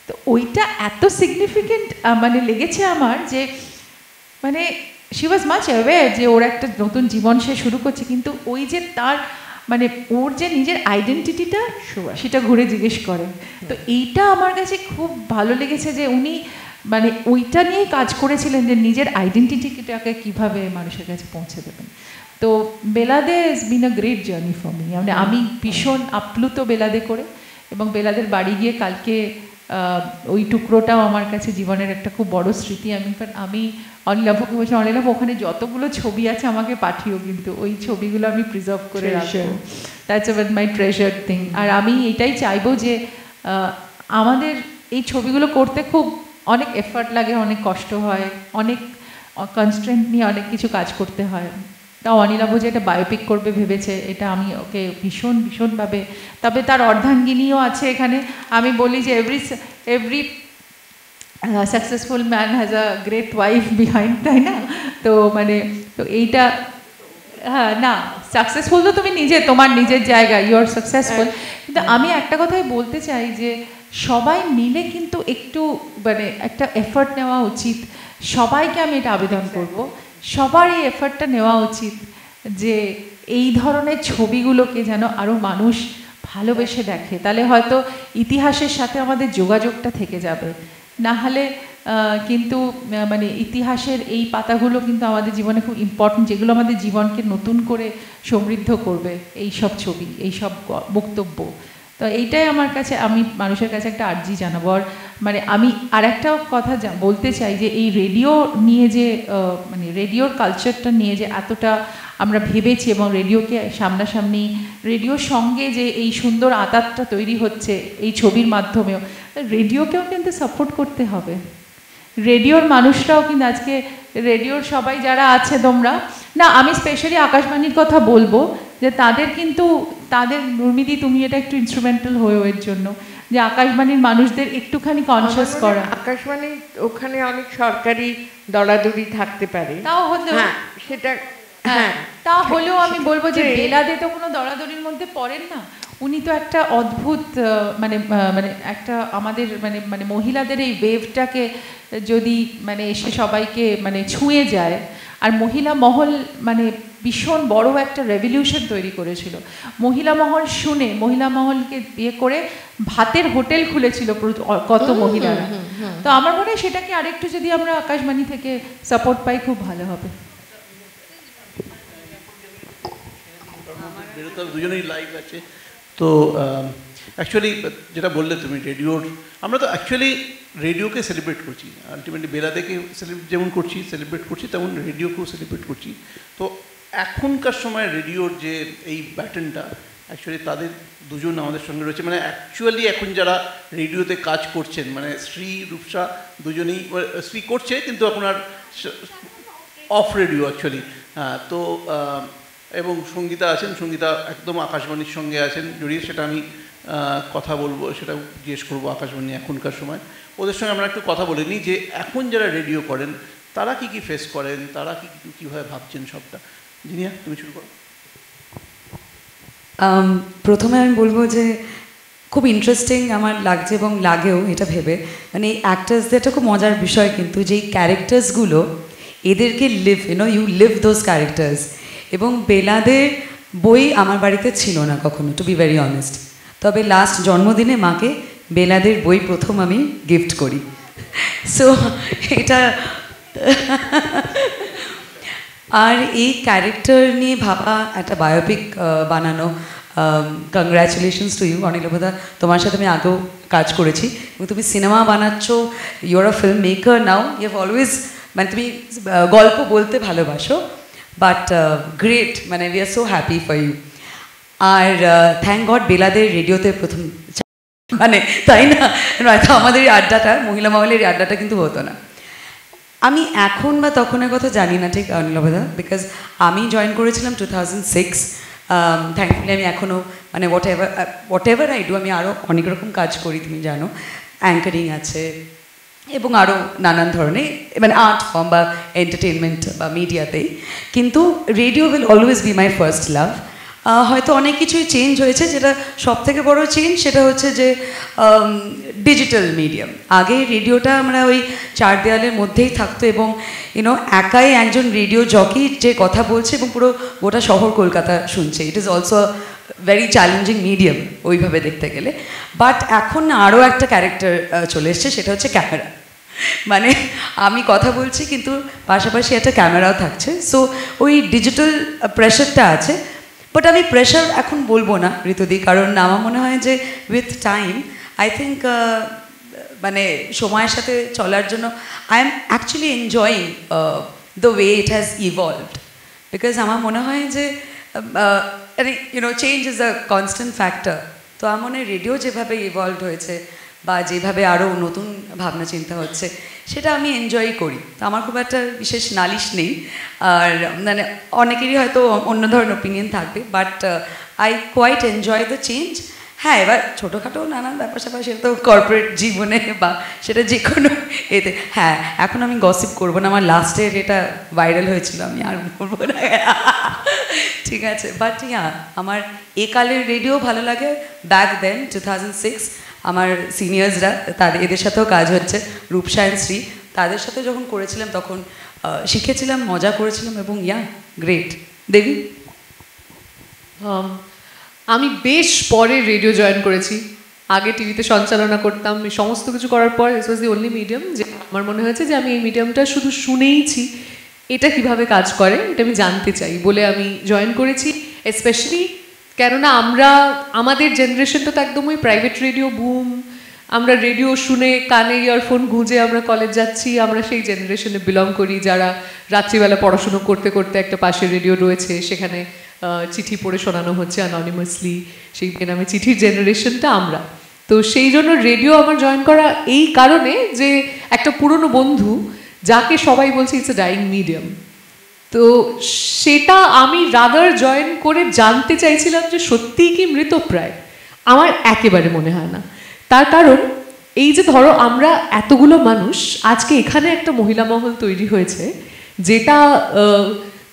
তো ওইটা এত সিগনিফিকেন্ট মানে লেগেছে আমার যে মানে শি ওয়াজ মাচ অ্যাওয়্যার যে ওর একটা নতুন জীবন সে শুরু করছে, কিন্তু ওই যে তার মানে ওর যে নিজের আইডেন্টিটিটা সেটা ঘুরে জিজ্ঞেস করেন। তো এইটা আমার কাছে খুব ভালো লেগেছে যে উনি মানে ওইটা নিয়েই কাজ করেছিলেন যে নিজের আইডেন্টিটিটাকে কীভাবে মানুষের কাছে পৌঁছে দেবেন। তো বেলাদে is been a great journey for me, মানে আমি ভীষণ আপ্লুত বেলাদে করে, এবং বেলাদের বাড়ি গিয়ে কালকে ওই টুকরোটাও আমার কাছে জীবনের একটা খুব বড় স্মৃতি। আমি অনিলাভকে বলছি, অনিলাভ ওখানে যতগুলো ছবি আছে আমাকে পাঠিও, কিন্তু ওই ছবিগুলো আমি প্রিজার্ভ করে রাখবো, দ্যাটস মাই ট্রেজার থিং। আর আমি এটাই চাইবো যে আমাদের এই ছবিগুলো করতে খুব অনেক এফার্ট লাগে, অনেক কষ্ট হয়, অনেক কনস্ট্রেন্ট নিয়ে অনেক কিছু কাজ করতে হয়। তাও অনিলাভ যে এটা বায়োপিক করবে ভেবেছে, এটা আমি ওকে ভীষণভাবে, তবে তার অর্ধাঙ্গিনীও আছে এখানে। আমি বলি যে every successful man has a great wife behind, তাই না? তো মানে তো এইটা হ্যাঁ না সাকসেসফুল তো তুমি নিজে, তোমার নিজের জায়গা, ইউ আর সাকসেসফুল। কিন্তু আমি একটা কথাই বলতে চাই যে সবাই মিলে কিন্তু একটু মানে একটা এফার্ট নেওয়া উচিত। সবাইকে আমি এটা আবেদন করব, সবার এই এফার্টটা নেওয়া উচিত যে এই ধরনের ছবিগুলোকে যেন আরও মানুষ ভালোবেসে দেখে, তাহলে হয়তো ইতিহাসের সাথে আমাদের যোগাযোগটা থেকে যাবে। না হলে কিন্তু মানে ইতিহাসের এই পাতাগুলো কিন্তু আমাদের জীবনে খুব ইম্পর্টেন্ট, যেগুলো আমাদের জীবনকে নতুন করে সমৃদ্ধ করবে, এই সব ছবি, এই সব বক্তব্য। তো এইটাই আমার কাছে, আমি মানুষের কাছে একটা আর্জি জানাবো। আর মানে আমি আর একটা কথা বলতে চাই যে এই রেডিও নিয়ে যে মানে রেডিওর কালচারটা নিয়ে যে এতটা আমরা ভেবেছি এবং রেডিওকে সামনাসামনি, রেডিওর সঙ্গে যে এই সুন্দর আঁতাতটা তৈরি হচ্ছে এই ছবির মাধ্যমেও, রেডিওকেও কিন্তু সাপোর্ট করতে হবে। রেডিওর মানুষরাও কিন্তু আজকে রেডিওর সবাই যারা আছে তোমরা না, আমি স্পেশালি আকাশবাণীর কথা বলবো যে তাদের কিন্তু তাদের নুরমিদি তুমি এটা একটু ইনস্ট্রুমেন্টাল হয়ে এর জন্য যে আকাশবাণীর মানুষদের একটুখানি কনসিয়াস করা। আকাশবাণী ওখানে অনেক সরকারি দরাদরি থাকতে পারে, তাও হলেও সেটা হ্যাঁ তা হলেও আমি বলবো যে বেলাদে তো কোনো দরাদরির মধ্যে পড়েন না। উনি তো একটা অদ্ভুত মানে মানে একটা আমাদের মানে মানে মহিলাদের এই ওয়েভটাকে যদি মানে এসে সবাইকে মানে ছুঁয়ে যায়, আর মহিলা মহল মানে ভীষণ বড় একটা রেভলিউশন তৈরি করেছিল। মহিলা মহল শুনে, মহিলা মহলকে বিয়ে করে ভাতের হোটেল খুলেছিল কত মহিলারা। তো আমার মনে হয় সেটাকে আরেকটু যদি আমরা আকাশবাণী থেকে সাপোর্ট পাই খুব ভালো হবে। দুজনেই লাইভ আছে, তো অ্যাকচুয়ালি যেটা বললে তুমি রেডিওর, আমরা তো অ্যাকচুয়ালি রেডিওকে সেলিব্রেট করছি, আলটিমেটলি বেলাদেকে যেমন করছি সেলিব্রেট করছি, তেমন রেডিওকেও সেলিব্রেট করছি। তো এখনকার সময় রেডিওর যে এই ব্যাটনটা অ্যাকচুয়ালি তাদের দুজন আমাদের সঙ্গে রয়েছে, মানে অ্যাকচুয়ালি এখন যারা রেডিওতে কাজ করছেন, মানে শ্রী রূপসা দুজনেই, শ্রী করছে কিন্তু আপনার অফ রেডিও অ্যাকচুয়ালি। হ্যাঁ, তো এবং সঙ্গীতা আছেন, সঙ্গীতা একদম আকাশবাণীর সঙ্গে আছেন জড়িয়ে, সেটা আমি কথা বলবো, সেটা জিজ্ঞেস করবো আকাশবাণী এখনকার সময়। ওদের সঙ্গে আমরা একটু কথা বলে নিই যে এখন যারা রেডিও করেন তারা কি কি ফেস করেন, তারা কীভাবে ভাবছেন সবটা। জিনিয়া, তুমি শুরু করো। প্রথমে আমি বলবো যে খুব ইন্টারেস্টিং আমার লাগছে এবং লাগেও এটা ভেবে, মানে এই অ্যাক্টার্সদের একটা খুব মজার বিষয় কিন্তু, যে এই ক্যারেক্টার্সগুলো এদেরকে ইউ লিভ দোজ ক্যারেক্টার্স। এবং বেলাদের বই আমার বাড়িতে ছিল না কখনো, টু বি ভেরি অনেস্ট। তবে লাস্ট জন্মদিনে মাকে বেলাদের বই প্রথম আমি গিফট করি। সো এটা আর এই ক্যারেক্টার নিয়ে ভাবা, একটা বায়োপিক বানানো, কংগ্র্যাচুলেশনস টু ইউ অনিলভদা, তোমার সাথে আমি আগেও কাজ করেছি এবং তুমি সিনেমা বানাচ্ছ, you are a film maker now, you have always, মানে তুমি গল্প বলতে ভালোবাসো, বাট গ্রেট, মানে we are so happy for you. আর থ্যাংক গড বেলাদের রেডিওতে প্রথম, মানে তাই না, নয়তো আমাদের এই আড্ডাটা, মহিলা মহলের এই আড্ডাটা কিন্তু হতো না। আমি এখন বা তখনের কথা জানি না ঠিক অনিলভদা, বিকজ আমি জয়েন করেছিলাম 2006। থ্যাঙ্কফুলি আমি এখনও, মানে হোয়াট এভার আই ডু, আমি আরও অনেক রকম কাজ করি, তুমি জানো, অ্যাঙ্কারিং আছে এবং আরও নানান ধরনের, মানে আর্ট ফর্ম বা এন্টারটেনমেন্ট বা মিডিয়াতেই। কিন্তু radio will always be my first love. হয়তো অনেক কিছুই চেঞ্জ হয়েছে, যেটা সব থেকে বড় চেঞ্জ সেটা হচ্ছে যে ডিজিটাল মিডিয়াম। আগে রেডিওটা আমরা ওই চার দেয়ালের মধ্যেই থাকতো এবং একাই একজন রেডিও জকি যে কথা বলছে এবং পুরো গোটা শহর কলকাতা শুনছে। It is also very challenging medium ওইভাবে দেখতে গেলে। বাট এখন আরও একটা ক্যারেক্টার চলে এসছে, সেটা হচ্ছে ক্যামেরা। মানে আমি কথা বলছি কিন্তু পাশাপাশি একটা ক্যামেরাও থাকছে। সো ওই ডিজিটাল প্রেশারটা আছে, বাট আমি প্রেশার এখন বলবো না ঋতুদি, কারণ আমার মনে হয় যে উইথ টাইম আই থিঙ্ক, মানে সময়ের সাথে চলার জন্য I am actually enjoying the way it has evolved. Because আমার মনে হয় যে change is a constant factor. তো আমার মনে হয় রেডিও যেভাবে ইভলভ হয়েছে বা যেভাবে আরও নতুন ভাবনা চিন্তা হচ্ছে, সেটা আমি এনজয় করি। তো আমার খুব একটা বিশেষ নালিশ নেই। আর মানে অনেকেরই হয়তো অন্য ধরনের ওপিনিয়ন থাকবে, but I quite enjoy the change. হ্যাঁ, এবার ছোটোখাটো নানান ব্যাপার স্যাপার, সেটা তো কর্পোরেট জীবনে বা সেটা যে কোনো এতে। হ্যাঁ, এখন আমি গসিপ করবো না, আমার লাস্টের এটা ভাইরাল হয়েছিল, আমি আর বলবো না, ঠিক আছে। বাট আমার একালের রেডিও ভালো লাগে। ব্যাক দেন 2006 আমার সিনিয়র্সরা, তাদের এদের সাথেও কাজ হচ্ছে, রূপসা অ্যান্ড শ্রী, তাদের সাথে যখন করেছিলাম তখন শিখেছিলাম, মজা করেছিলাম এবং গ্রেট। দেবী? আমি বেশ পরে রেডিও জয়েন করেছি। আগে টিভিতে সঞ্চালনা করতাম, এই সমস্ত কিছু করার পর this was the only medium যে আমার মনে হয়েছে যে আমি এই মিডিয়ামটা শুধু শুনেইছি, এটা কিভাবে কাজ করে এটা আমি জানতে চাই বলে আমি জয়েন করেছি। স্পেশালি কেননা আমাদের জেনারেশনটা তো একদমই প্রাইভেট রেডিও বুম, আমরা রেডিও শুনে কানে ইয়ারফোন গুঁজে আমরা কলেজ যাচ্ছি। আমরা সেই জেনারেশনে বিলং করি যারা রাত্রিবেলা পড়াশুনো করতে করতে একটা পাশের রেডিও রয়েছে, সেখানে চিঠি পড়ে শোনানো হচ্ছে অ্যাননিমাসলি, সেই বেনামে চিঠির জেনারেশনটা আমরা। তো সেই জন্য রেডিও আমার জয়েন করা এই কারণে যে একটা পুরনো বন্ধু যাকে সবাই বলছে ইটস এ ডাইং মিডিয়াম, তো সেটা আমি রাদার জয়েন করে জানতে চাইছিলাম যে সত্যিই কি মৃতপ্রায়। আমার একেবারে মনে হয় না। তার কারণ এই যে ধরো আমরা এতগুলো মানুষ, আজকে এখানে একটা মহিলা মহল তৈরি হয়েছে, যেটা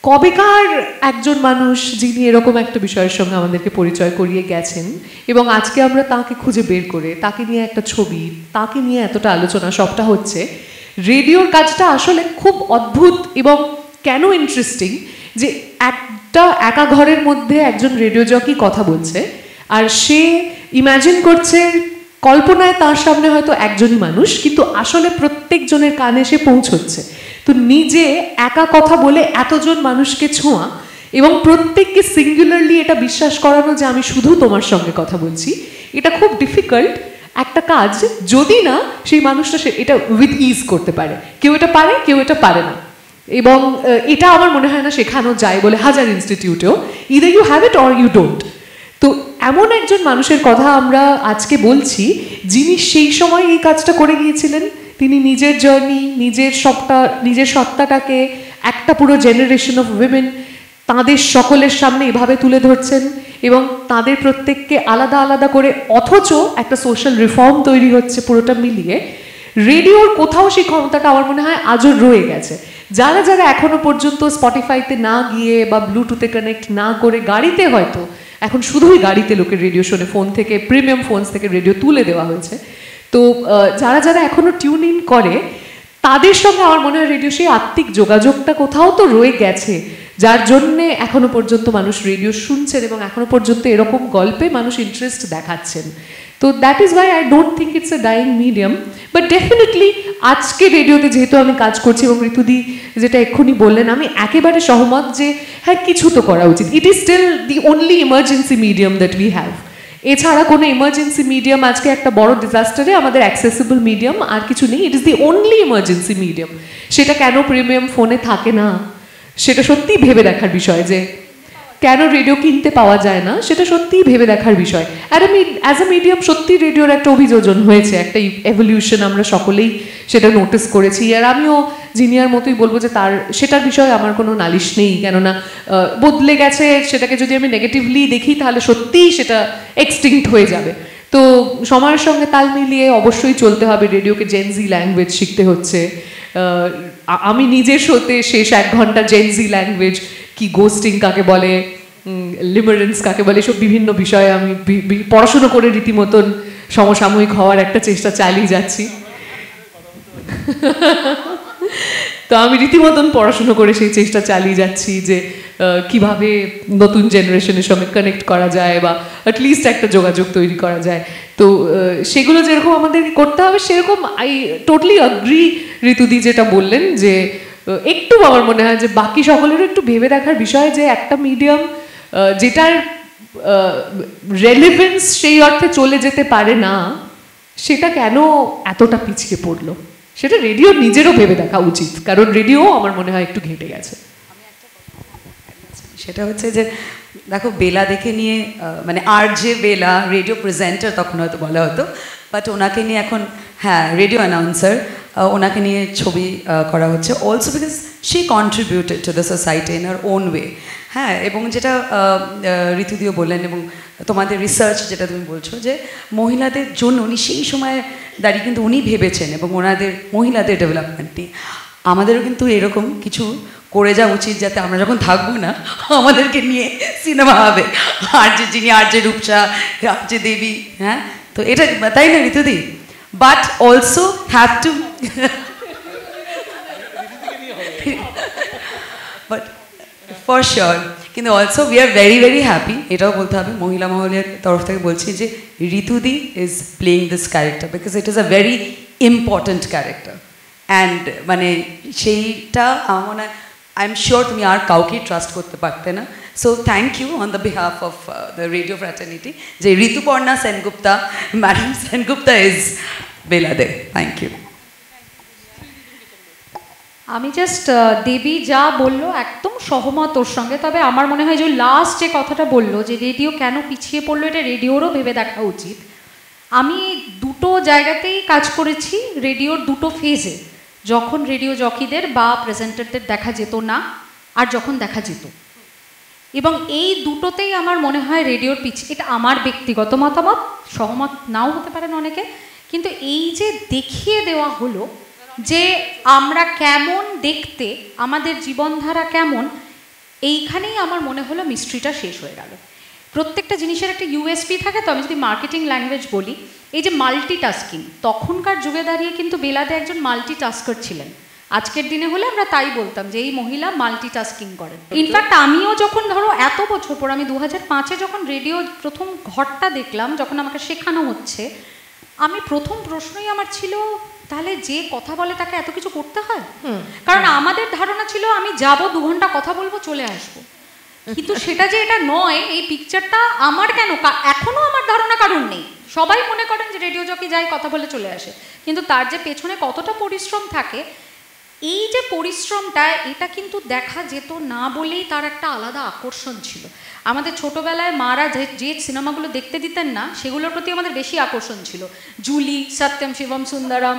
কবেকার একজন মানুষ যিনি এরকম একটা বিষয়ের সঙ্গে আমাদেরকে পরিচয় করিয়ে গেছেন এবং আজকে আমরা তাকে খুঁজে বের করে তাকে নিয়ে একটা ছবি, তাকে নিয়ে এতটা আলোচনা, সবটা হচ্ছে। রেডিওর কাজটা আসলে খুব অদ্ভুত এবং কেন ইন্টারেস্টিং যে একটা একা ঘরের মধ্যে একজন রেডিও জকি কথা বলছে আর সে ইম্যাজিন করছে, কল্পনায় তার সামনে হয়তো একজনই মানুষ, কিন্তু আসলে প্রত্যেকজনের কানে সে পৌঁছচ্ছে। তো নিজে একা কথা বলে এতজন মানুষকে ছোঁয়া, এবং প্রত্যেককে সিঙ্গুলারলি এটা বিশ্বাস করানো যে আমি শুধু তোমার সঙ্গে কথা বলছি, এটা খুব ডিফিকাল্ট একটা কাজ, যদি না সেই মানুষটা এটা উইথ ইজ করতে পারে। কেউ এটা পারে, কেউ এটা পারে না, এবং এটা আমার মনে হয় না শেখানো যায় বলে হাজার ইনস্টিটিউটেও। Either you have it or you don't. তো এমন একজন মানুষের কথা আমরা আজকে বলছি, যিনি সেই সময় এই কাজটা করে গিয়েছিলেন। তিনি নিজের জার্নি, নিজের সত্তাটাকে একটা পুরো জেনারেশন অফ উইমেন তাদের সকলের সামনে এভাবে তুলে ধরছেন, এবং তাদের প্রত্যেককে আলাদা আলাদা করে, অথচ একটা সোশ্যাল রিফর্ম তৈরি হচ্ছে পুরোটা মিলিয়ে। রেডিওর কোথাও সেই ক্ষমতাটা আমার মনে হয় আজও রয়ে গেছে। যারা যারা এখনো পর্যন্ত স্পটিফাইতে না গিয়ে বা ব্লুটুথে কানেক্ট না করে গাড়িতে, হয়তো এখন শুধুই গাড়িতে লোকের রেডিও শোনে, ফোন থেকে, প্রিমিয়াম ফোনস থেকে রেডিও তুলে দেওয়া হয়েছে, তো যারা যারা এখনো টিউন ইন করে তাদের সঙ্গে আমার মনে হয় রেডিও সেই আত্মিক যোগাযোগটা কোথাও তো রয়ে গেছে, যার জন্যে এখনো পর্যন্ত মানুষ রেডিও শুনছেন এবং এখনো পর্যন্ত এরকম গল্পে মানুষ ইন্টারেস্ট দেখাচ্ছেন। তো that is Y I don't think it's a dyeing medium, but definitely আজকে রেডিওতে যেহেতু আমি কাজ করছি, এবং ঋতুদি যেটা এক্ষুনি বললেন, আমি একেবারে সহমত যে হ্যাঁ কিছু তো করা উচিত। It is still the only emergency medium that we have. এছাড়া কোনো ইমার্জেন্সি মিডিয়াম আজকে একটা বড় ডিজাস্টারে আমাদের অ্যাক্সেসিবল মিডিয়াম আর কিছু নেই। It is the only emergency medium. সেটা কেন প্রিমিয়াম ফোনে থাকে না, সেটা সত্যিই ভেবে দেখার বিষয়। যে কেন রেডিও কিনতে পাওয়া যায় না, সেটা সত্যিই ভেবে দেখার বিষয়। আর আমি অ্যাজ এ মিডিয়াম সত্যি রেডিওর একটা অভিযোজন হয়েছে, একটা এভলিউশন আমরা সকলেই সেটা নোটিস করেছি। আর আমিও জিনিয়ার মতোই বলবো যে সেটার বিষয়ে আমার কোনো নালিশ নেই, কেননা বদলে গেছে। সেটাকে যদি আমি নেগেটিভলি দেখি তাহলে সত্যিই সেটা এক্সটিংক্ট হয়ে যাবে। তো সময়ের সঙ্গে তাল মিলিয়ে অবশ্যই চলতে হবে। রেডিওকে জেনজি ল্যাঙ্গুয়েজ শিখতে হচ্ছে। আমি নিজের শোতে শেষ 1 ঘন্টা জেনজি ল্যাঙ্গুয়েজ কি, গোস্টিং কাকে বলে, লিমারেন্স কাকে বলে, সব বিভিন্ন বিষয়ে আমি পড়াশুনো করে রীতিমতন সমসাময়িক হওয়ার একটা চেষ্টা চালিয়ে যাচ্ছি। তো আমি রীতিমতন পড়াশুনো করে সেই চেষ্টা চালিয়ে যাচ্ছি যে কিভাবে নতুন জেনারেশনের সঙ্গে কানেক্ট করা যায় বা অ্যাটলিস্ট একটা যোগাযোগ তৈরি করা যায়। তো সেগুলো যেরকম আমাদের করতে হবে, সেরকম আই টোটালি অ্যাগ্রি ঋতুদি যেটা বললেন, যে একটু আমার মনে হয় যে বাকি সকলেরও একটু ভেবে দেখার বিষয় যে একটা মিডিয়াম যেটার রেলেভেন্স সেই অর্থে চলে যেতে পারে না, সেটা কেন এতটা পিছিয়ে পড়লো, সেটা রেডিও নিজেরও ভেবে দেখা উচিত। কারণ রেডিও আমার মনে হয় একটু ঘেঁটে গেছে। সেটা হচ্ছে যে দেখো, বেলা দেখে নিয়ে মানে আর যে বেলা রেডিও প্রেজেন্টার তখন হয়তো বলা হতো, বাট ওনাকে নিয়ে এখন হ্যাঁ রেডিও অ্যানাউন্সার, ওনাকে নিয়ে ছবি করা হচ্ছে। Also because she contributed to the society in her own way. হ্যাঁ, এবং যেটা ঋতুদিও বললেন, এবং তোমাদের রিসার্চ যেটা তুমি বলছো, যে মহিলাদের জন্য উনি সেই সময় দাঁড়িয়ে কিন্তু উনি ভেবেছেন, এবং ওনাদের মহিলাদের ডেভেলপমেন্ট নিয়ে। আমাদেরও কিন্তু এরকম কিছু করে যাওয়া উচিত, যাতে আমরা যখন থাকবো না আমাদেরকে নিয়ে সিনেমা হবে, আর যে রূপসা, আর যে দেবী। হ্যাঁ, তো এটা তাই না ঋতুদি? But also have to, but for sure. কিন্তু also we are very very happy, এটাও বলতে হবে মহিলা মহলের তরফ থেকে বলছি, যে ঋতুদি is playing this character because it is a very important character. And মানে সেইটা আমার মনে হয়, আই এম শিওর তুমি আর কাউকেই ট্রাস্ট করতে পারতে না। So thank you on the behalf of the radio fraternity, যে Rituparna Sengupta, madam Sengupta is Bela De. Thank you. আমি জাস্ট দেবী যা বললো একদম সহমত ওর সঙ্গে। তবে আমার মনে হয় যে লাস্ট যে কথাটা বললো, যে রেডিও কেন পিছিয়ে পড়লো, এটা রেডিওরও ভেবে দেখা উচিত। আমি দুটো জায়গাতেই কাজ করেছি, রেডিওর দুটো ফেজে, যখন রেডিও জকিদের বা প্রেজেন্টারদের দেখা যেত না, আর যখন দেখা যেত। এবং এই দুটোতেই আমার মনে হয় রেডিওর পিছিয়ে, এটা আমার ব্যক্তিগত মতামত, সহমত নাও হতে পারেন অনেকে, কিন্তু এই যে দেখিয়ে দেওয়া হলো যে আমরা কেমন দেখতে, আমাদের জীবনধারা কেমন, এইখানেই আমার মনে হলো মিস্ট্রিটা শেষ হয়ে গেল। প্রত্যেকটা জিনিসের একটা ইউএসপি থাকে। তো আমি যদি মার্কেটিং ল্যাঙ্গুয়েজ বলি, এই যে মাল্টিটাস্কিং, তখনকার যুগে দাঁড়িয়ে কিন্তু বেলাতে একজন মাল্টিটাস্কার ছিলেন। আজকের দিনে হলে আমরা তাই বলতাম যে এই মহিলা মাল্টিটাস্কিং করেন। ইনফ্যাক্ট আমিও যখন ধরো এত বছর পর, আমি 2005-এ যখন রেডিও প্রথম ঘরটা দেখলাম, যখন আমাকে শেখানো হচ্ছে, আমি প্রথম প্রশ্নই আমার ছিল, তাহলে যে কথা বলে তাকে এত কিছু করতে হয়? কারণ আমাদের ধারণা ছিল আমি যাব 2 ঘন্টা কথা বলবো, চলে আসবো। কিন্তু সেটা যে এটা নয়, এই পিকচারটা আমার কেন এখনো আমার ধারণা কারণ নেই। সবাই মনে করেন যে রেডিও জকি যায় কথা বলে চলে আসে, কিন্তু তার যে পেছনে কতটা পরিশ্রম থাকে, এই যে পরিশ্রমটা এটা কিন্তু দেখা যেত না বলেই তার একটা আলাদা আকর্ষণ ছিল। আমাদের ছোটোবেলায় মারা যে সিনেমাগুলো দেখতে দিতেন না সেগুলোর প্রতি আমাদের বেশি আকর্ষণ ছিল। জুলি, সত্যম শিবম সুন্দরম,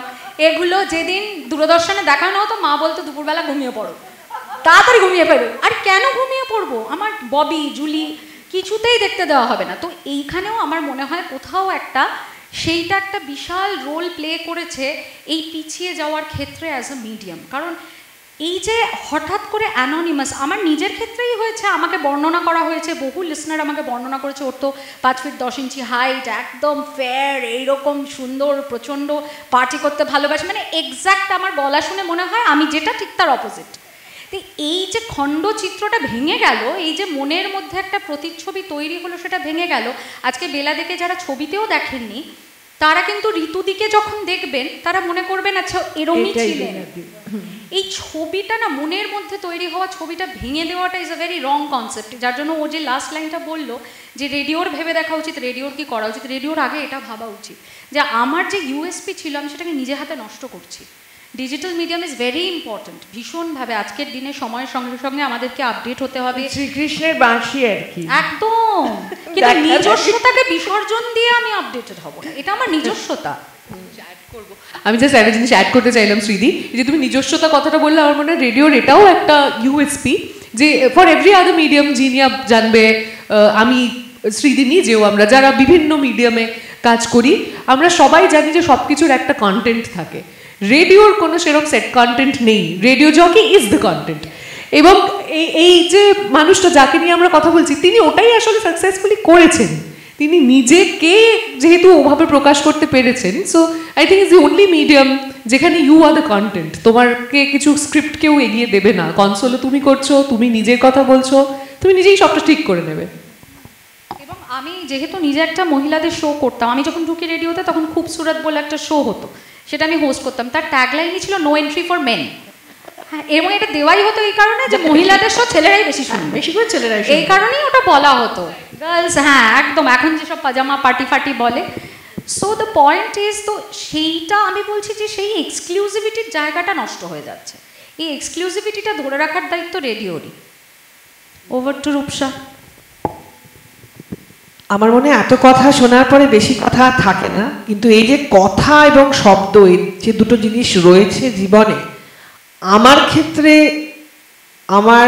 এগুলো যেদিন দূরদর্শনে দেখানো হতো মা বলতো দুপুরবেলা ঘুমিয়ে পড়ো, তাড়াতাড়ি ঘুমিয়ে পড়ো। আর কেন ঘুমিয়ে পড়বো, আমার ববি জুলি কিছুতেই দেখতে দেওয়া হবে না। তো এইখানেও আমার মনে হয় কোথাও সেইটা একটা বিশাল রোল প্লে করেছে এই পিছিয়ে যাওয়ার ক্ষেত্রে অ্যাজ আ মিডিয়াম। কারণ এই যে হঠাৎ করে অ্যানোনিমাস, আমার নিজের ক্ষেত্রেই হয়েছে, আমাকে বর্ণনা করা হয়েছে, বহু লিসনার আমাকে বর্ণনা করেছে, ওর তো 5 ফিট 10 ইঞ্চি হাইট, একদম ফেয়ার, এইরকম সুন্দর, প্রচণ্ড পার্টি করতে ভালোবাসে, মানে এক্স্যাক্ট আমার গলা শুনে মনে হয় আমি যেটা ঠিক তার অপোজিট। তো এই যে খণ্ডচিত্রটা ভেঙে গেল, এই যে মনের মধ্যে একটা প্রতিচ্ছবি তৈরি হলো সেটা ভেঙে গেল। আজকে বেলা দেখে যারা ছবিতেও দেখেননি তারা কিন্তু ঋতুদিকে যখন দেখবেন তারা মনে করবেন আচ্ছা এরমই ছিলেন। এই ছবিটা না, মনের মধ্যে তৈরি হওয়া ছবিটা ভেঙে দেওয়াটা is a very wrong concept. যার জন্য ও যে লাস্ট লাইনটা বললো যে রেডিওর ভেবে দেখা উচিত, রেডিওর কি করা উচিত, রেডিওর আগে এটা ভাবা উচিত যে আমার যে ইউএসপি ছিল আমি সেটাকে নিজে হাতে নষ্ট করছি। Digital medium is very important, ভীষণভাবে আজকের দিনে সময়ের সঙ্গে সঙ্গে আমাদেরকে আপডেট হতে হবে। শ্রীকৃষ্ণের বাঁশি আর কি, একদম। কিন্তু নিজস্বতাকে বিসর্জন দিয়ে আমি আপডেটেড হব না, এটা আমার নিজস্বতা। আমি জাস্ট একটা জিনিস অ্যাড করতে চাইলাম শ্রীদি, যে তুমি নিজস্বতা কথাটা বললে আমার মনে হয় রেডিওর এটাও একটা ইউএসপি, যে ফর এভরি আদার মিডিয়াম জিনিয়া জানবে, আমি শ্রীদি নিজেও, আমরা যারা বিভিন্ন মিডিয়ামে কাজ করি আমরা সবাই জানি যে সব কিছুর একটা কন্টেন্ট থাকে। রেডিওর কোনো সেরকম সেট কন্টেন্ট নেই, radio jockey is the content. এবং এই যে মানুষটা যাকে নিয়ে আমরা কথা বলছি তিনি ওটাই আসলে সাকসেসফুলি করেছেন, তিনি নিজেকে যেহেতু ওভাবে প্রকাশ করতে পেরেছেন। So I think is the only medium যেখানে ইউ আর দ্য কন্টেন্ট, তোমাকে কিছু স্ক্রিপ্ট কেউ এগিয়ে দেবে না, কনসোলও তুমি করছো, তুমি নিজের কথা বলছো, তুমি নিজেই সবটা ঠিক করে নেবে। এবং আমি যেহেতু নিজে একটা মহিলাদের শো করতাম, আমি যখন ঢুকি রেডিওতে তখন খুবসুরত বলে একটা শো হতো, সেটা আমি হোস্ট করতাম। তার ট্যাগলাইনই ছিল নো এন্ট্রি ফর মেন। হ্যাঁ, এবং এটা দেওয়াই হতো এই কারণে যে মহিলাদের শো ছেলেরাই বেশি শুনবে, বেশি করে ছেলেরাই, এই কারণেই ওটা বলা হতো গার্লস। হ্যাঁ একদম, এখন যেসব পাজামা পার্টি ফার্টি বলে। সো দ্য পয়েন্ট ইজ, তো সেইটা আমি বলছি যে সেই এক্সক্লুসিভিটির জায়গাটা নষ্ট হয়ে যাচ্ছে। এই এক্সক্লুসিভিটিটা ধরে রাখার দায়িত্ব রেডিওরই। Over two Rupsa. আমার মনে এত কথা শোনার পরে বেশি কথা থাকে না, কিন্তু এই যে কথা এবং শব্দ, এই যে দুটো জিনিস রয়েছে জীবনে, আমার ক্ষেত্রে আমার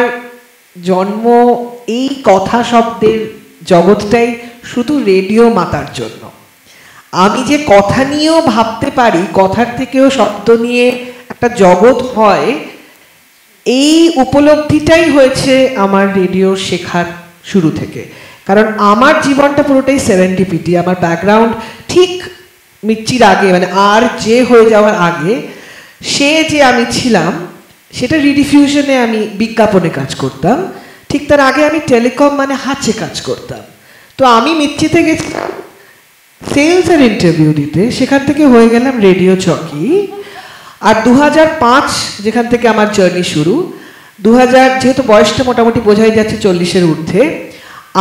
জন্ম এই কথা শব্দের জগৎটাই শুধু রেডিও মাতার জন্য। আমি যে কথা নিয়েও ভাবতে পারি, কথার থেকেও শব্দ নিয়ে একটা জগৎ হয়, এই উপলব্ধিটাই হয়েছে আমার রেডিও শেখার শুরু থেকে। কারণ আমার জীবনটা পুরোটাই সেরেন্ডিপিটি। আমার ব্যাকগ্রাউন্ড ঠিক মির্চির আগে, মানে আর যে হয়ে যাওয়ার আগে, সে যে আমি ছিলাম সেটা রিডিফিউশনে আমি বিজ্ঞাপনে কাজ করতাম, ঠিক তার আগে আমি টেলিকম মানে হাঁচে কাজ করতাম। তো আমি মির্চিতে গেছিলাম সেলসের ইন্টারভিউ দিতে, সেখান থেকে হয়ে গেলাম রেডিও জকি। আর 2005 যেখান থেকে আমার জার্নি শুরু, 2000 যেহেতু বয়সটা মোটামুটি বোঝাই যাচ্ছে 40-এর ঊর্ধ্বে,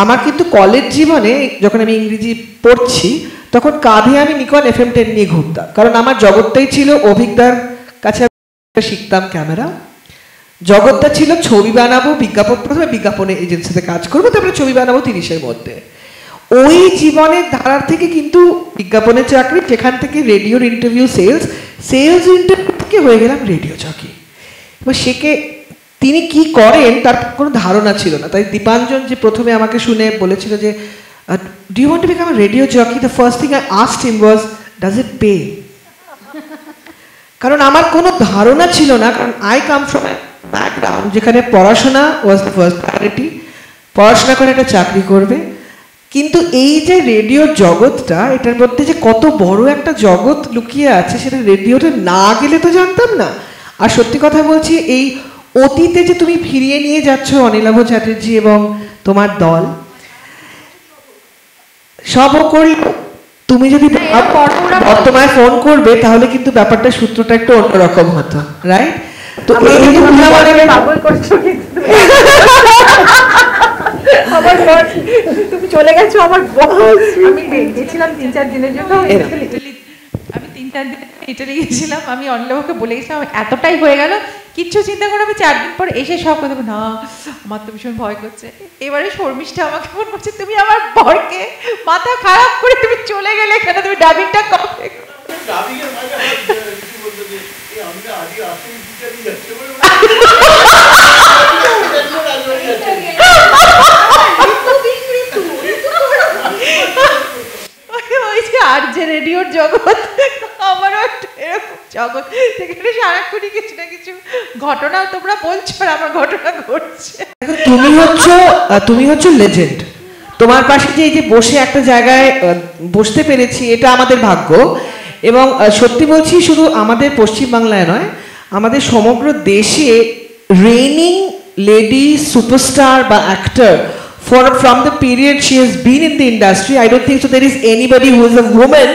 আমার কিন্তু কলেজ জীবনে যখন আমি ইংরেজি পড়ছি তখন কাঁধে আমি নিকন FM 10 নিয়ে ঘুরতাম, কারণ আমার জগৎটাই ছিল অভিজ্ঞতার কাছে শিখতাম ক্যামেরা, জগৎটা ছিল ছবি বানাবো, বিজ্ঞাপন, প্রথমে বিজ্ঞাপনে এজেন্সিতে কাজ করবো, তারপরে ছবি বানাবো 30-এর মধ্যে। ওই জীবনের ধারার থেকে কিন্তু বিজ্ঞাপনের চাকরি, যেখান থেকে রেডিওর ইন্টারভিউ, সেলস ইন্টারভিউ থেকে হয়ে গেলাম রেডিও জকি। এবার সেকে তিনি কি করেন তার কোনো ধারণা ছিল না, তাই দীপাঞ্জন যে প্রথমে আমাকে শুনে বলেছিল যে do you want to become a radio jockey, the first thing I asked him was does it pay. কারণ আমার কোনো ধারণা ছিল না, কারণ I come from a background যেখানে পড়াশোনা ওয়াজ দ্য ফার্স্ট প্রায়োরিটি, পড়াশোনা করে একটা চাকরি করবে। কিন্তু এই যে রেডিওর জগৎটা, এটার মধ্যে যে কত বড় একটা জগৎ লুকিয়ে আছে সেটা রেডিওতে না গেলে তো জানতাম না। আর সত্যি কথা বলছি, এই অতীতে যে তুমি ফিরিয়ে নিয়ে যাচ্ছ অনিলাভ চ্যাটার্জি এবং তোমার দল, সব করল, তুমি যদি বর্তমানে ফোন করবে তাহলে কিন্তু ব্যাপারটা সূত্রটা একটু অন্যরকম হতো, রাইট? তো আমার বর, তুমি চলে গেছো আমার বর। আমি গেছিলাম 3-4 দিনের জন্য, আমি 3-4 দিন ইটালি গেছিলাম। আমি অনিলাভকে বলে গেছিলাম এতটাই হয়ে গেল, কিচ্ছু চিন্তা করে আমি 4 দিন পর এসে সব কথা না, আমার তো ভীষণ ভয় করছে। এবারে শর্মিষ্ঠা আমাকে ফোন করছে, তুমি আমার বরকে মাথা খারাপ করে তুমি চলে গেলে কেন, তুমি ডাবিংটা কবে? ওই যে আর যে রেডিওর জগৎ, আমারও একটা এরকম জগৎ, সেখানে সারাক্ষণই কিছু না কিছু ঘটনা তোমরা বলছো আর আমার ঘটনা ঘটছে। তুমি হচ্ছে লেজেন্ড। তোমার পাশে যে এই যে বসে একটা জায়গায় বসতে পেরেছি, এটা আমাদের ভাগ্য। এবং সত্যি বলছি, শুধু আমাদের পশ্চিমবাংলায় নয়, আমাদের সমগ্র দেশে রেইনিং লেডি সুপারস্টার বা actor from the period she has been in the industry, I don't think so there is anybody who is a woman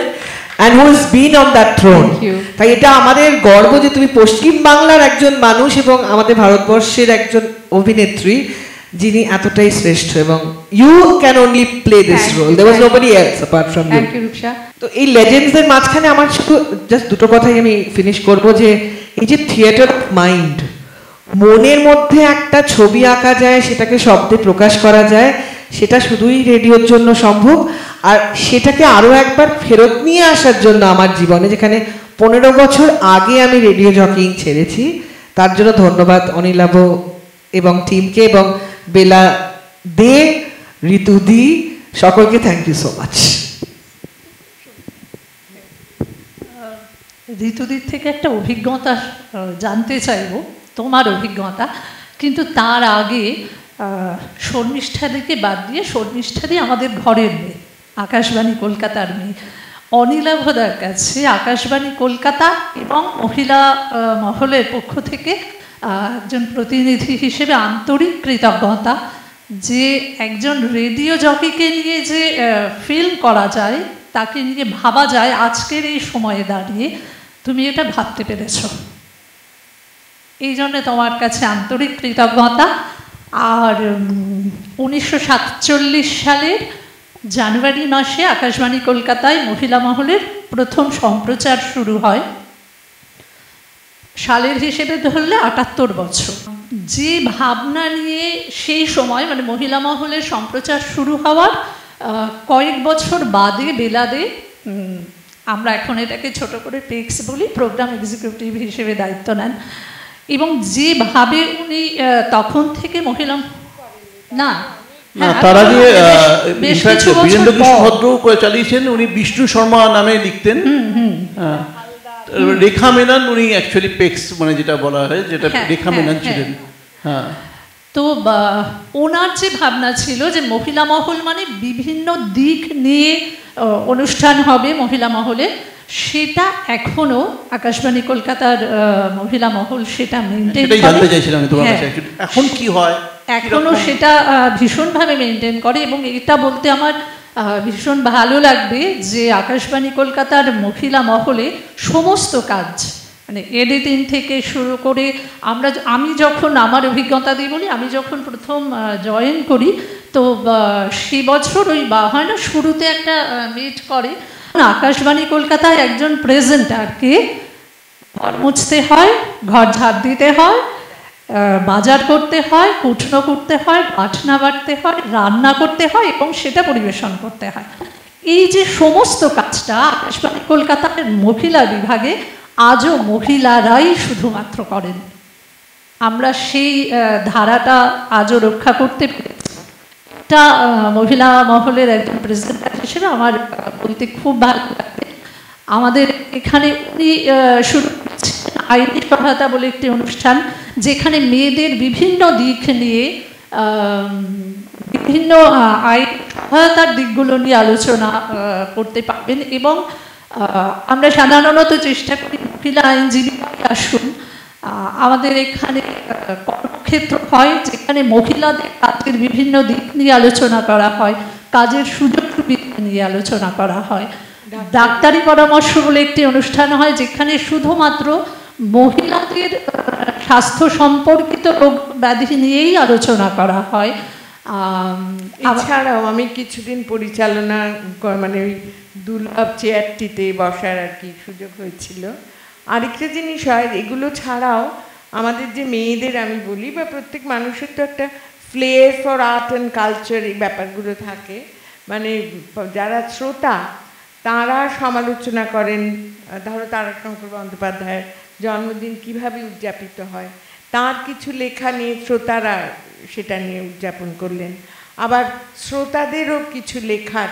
and who has been on that throne. তাই এটা আমাদের গর্ব যে তুমি পশ্চিম বাংলার একজন মানুষ এবং আমাদের ভারতবর্ষের একজন অভিনেত্রী যিনি এতটাই শ্রেষ্ঠ, এবং you can only play this role. There was nobody else apart from you. Thank you, Rupsha. তো এই লেজেন্ডসদের মাঝখানে আমার শুধু জাস্ট দুটো কথাই আমি ফিনিশ করব, যে এই যে থিয়েটার অফ মাইন্ড, মনের মধ্যে একটা ছবি আঁকা যায়, সেটাকে শব্দে প্রকাশ করা যায়, সেটা শুধুই রেডিওর জন্য সম্ভব। আর সেটাকে আরও একবার ফেরত নিয়ে আসার জন্য আমার জীবনে, যেখানে 15 বছর আগে আমি রেডিও জকিং ছেড়েছি, তার জন্য ধন্যবাদ অনিলাভ এবং টিমকে, এবং বেলা দে, ঋতু দি, সকলকে থ্যাংক ইউ সো মাচ। ঋতুদির থেকে একটা অভিজ্ঞতা জানতে চাইব, তোমার অভিজ্ঞতা। কিন্তু তার আগে শর্মিষ্ঠাদিকে বাদ দিয়ে, শর্মিষ্ঠাদি আমাদের ঘরের মেয়ে, আকাশবাণী কলকাতার মেয়ে। অনিলাভদার কাছে আকাশবাণী কলকাতা এবং মহিলা মহলের পক্ষ থেকে একজন প্রতিনিধি হিসেবে আন্তরিক কৃতজ্ঞতা, যে একজন রেডিও জকিকে নিয়ে যে ফিল্ম করা যায়, তাকে নিয়ে ভাবা যায়, আজকের এই সময়ে দাঁড়িয়ে তুমি এটা ভাবতে পেরেছো। এই জন্য তোমার কাছে আন্তরিক কৃতজ্ঞতা। আর 1947 সালের জানুয়ারি মাসে আকাশবাণী কলকাতায় মহিলা মহলের প্রথম সম্প্রচার শুরু হয়। সালের হিসেবে ধরলে 78 বছর। যে ভাবনা নিয়ে সেই সময়, মানে মহিলা মহলের সম্প্রচার শুরু হওয়ার কয়েক বছর বাদে বেলাদে, আমরা এখন এটাকে ছোট করে পেক্স বলি, প্রোগ্রাম এক্সিকিউটিভ হিসেবে দায়িত্ব নেন। এবং যেভাবে উনি তখন থেকে মহিলা না তার আগে বীরেন্দ্র কৃষ্ণ ভদ্র চালিয়েছেন, উনি বিষ্ণু শর্মা নামে লিখতেন। রেখা মেনন উনি অ্যাকচুয়ালি পেক্স, মানে যেটা বলা হয়, যেটা রেখা মেনন ছিলেন। হ্যাঁ, তো ওনার যে ভাবনা ছিল যে মহিলা মহল মানে বিভিন্ন দিক নিয়ে অনুষ্ঠান হবে মহিলা মহলে, সেটা এখনো আকাশবাণী কলকাতার মহিলা মহল সেটা মেনটেন করে। জানতে চাইছিলাম তোমার কাছে এখন কি হয়, এখনো সেটা ভীষণভাবে মেনটেন করে। এবং এটা বলতে আমার ভীষণ ভালো লাগবে যে আকাশবাণী কলকাতার মহিলা মহলে সমস্ত কাজ, মানে এডিটিং থেকে শুরু করে, আমি যখন আমার অভিজ্ঞতা দিয়ে বলি, আমি যখন প্রথম জয়েন করি, তো সে বছর ওই হয় না, শুরুতে একটা মিট করে, আকাশবাণী কলকাতায় একজন প্রেজেন্টারকে ঘর মুছতে হয়, ঘর ঝাড় দিতে হয়, বাজার করতে হয়, কুটনো করতে হয়, বাটনা বাটতে হয়, রান্না করতে হয় এবং সেটা পরিবেশন করতে হয়। এই যে সমস্ত কাজটা আকাশবাণী কলকাতার মহিলা বিভাগে আজও মহিলারাই শুধুমাত্র করেন। আমরা সেই ধারাটা আজও রক্ষা করতে পেরেছি। এটা মহিলা মহলের একজন প্রেসিডেন্ট হিসেবে আমার বলতে খুব ভালো লাগে। আমাদের এখানে উনি শুরু করেছেন আইনি সহায়তা বলে একটি অনুষ্ঠান, যেখানে মেয়েদের বিভিন্ন দিক নিয়ে, বিভিন্ন আইন সহায়তার দিকগুলো নিয়ে আলোচনা করতে পারবেন। এবং আমরা সাধারণত চেষ্টা করি মহিলা আইনজীবী আসুন। আমাদের এখানে কর্মক্ষেত্র হয় যেখানে মহিলাদের কাজের বিভিন্ন দিক নিয়ে আলোচনা করা হয়, কাজের সুযোগ সুবিধা নিয়ে আলোচনা করা হয়। ডাক্তারি পরামর্শ বলে একটি অনুষ্ঠান হয় যেখানে শুধুমাত্র মহিলাদের স্বাস্থ্য সম্পর্কিত রোগ ব্যাধি নিয়েই আলোচনা করা হয়। এছাড়াও আমি কিছুদিন পরিচালনা মানে ওই দুর্লভ চেয়ারটিতে বসার আর কি সুযোগ হয়েছিল। আরেকটা জিনিস হয়, এগুলো ছাড়াও আমাদের যে মেয়েদের আমি বলি বা প্রত্যেক মানুষের তো একটা flair for art and culture এই ব্যাপারগুলো থাকে। মানে যারা শ্রোতা তারা সমালোচনা করেন, ধরো তারাশঙ্কর বন্দ্যোপাধ্যায়ের জন্মদিন কিভাবে উদযাপিত হয়, তার কিছু লেখা নিয়ে শ্রোতারা সেটা নিয়ে উদযাপন করলেন। আবার শ্রোতাদেরও কিছু লেখার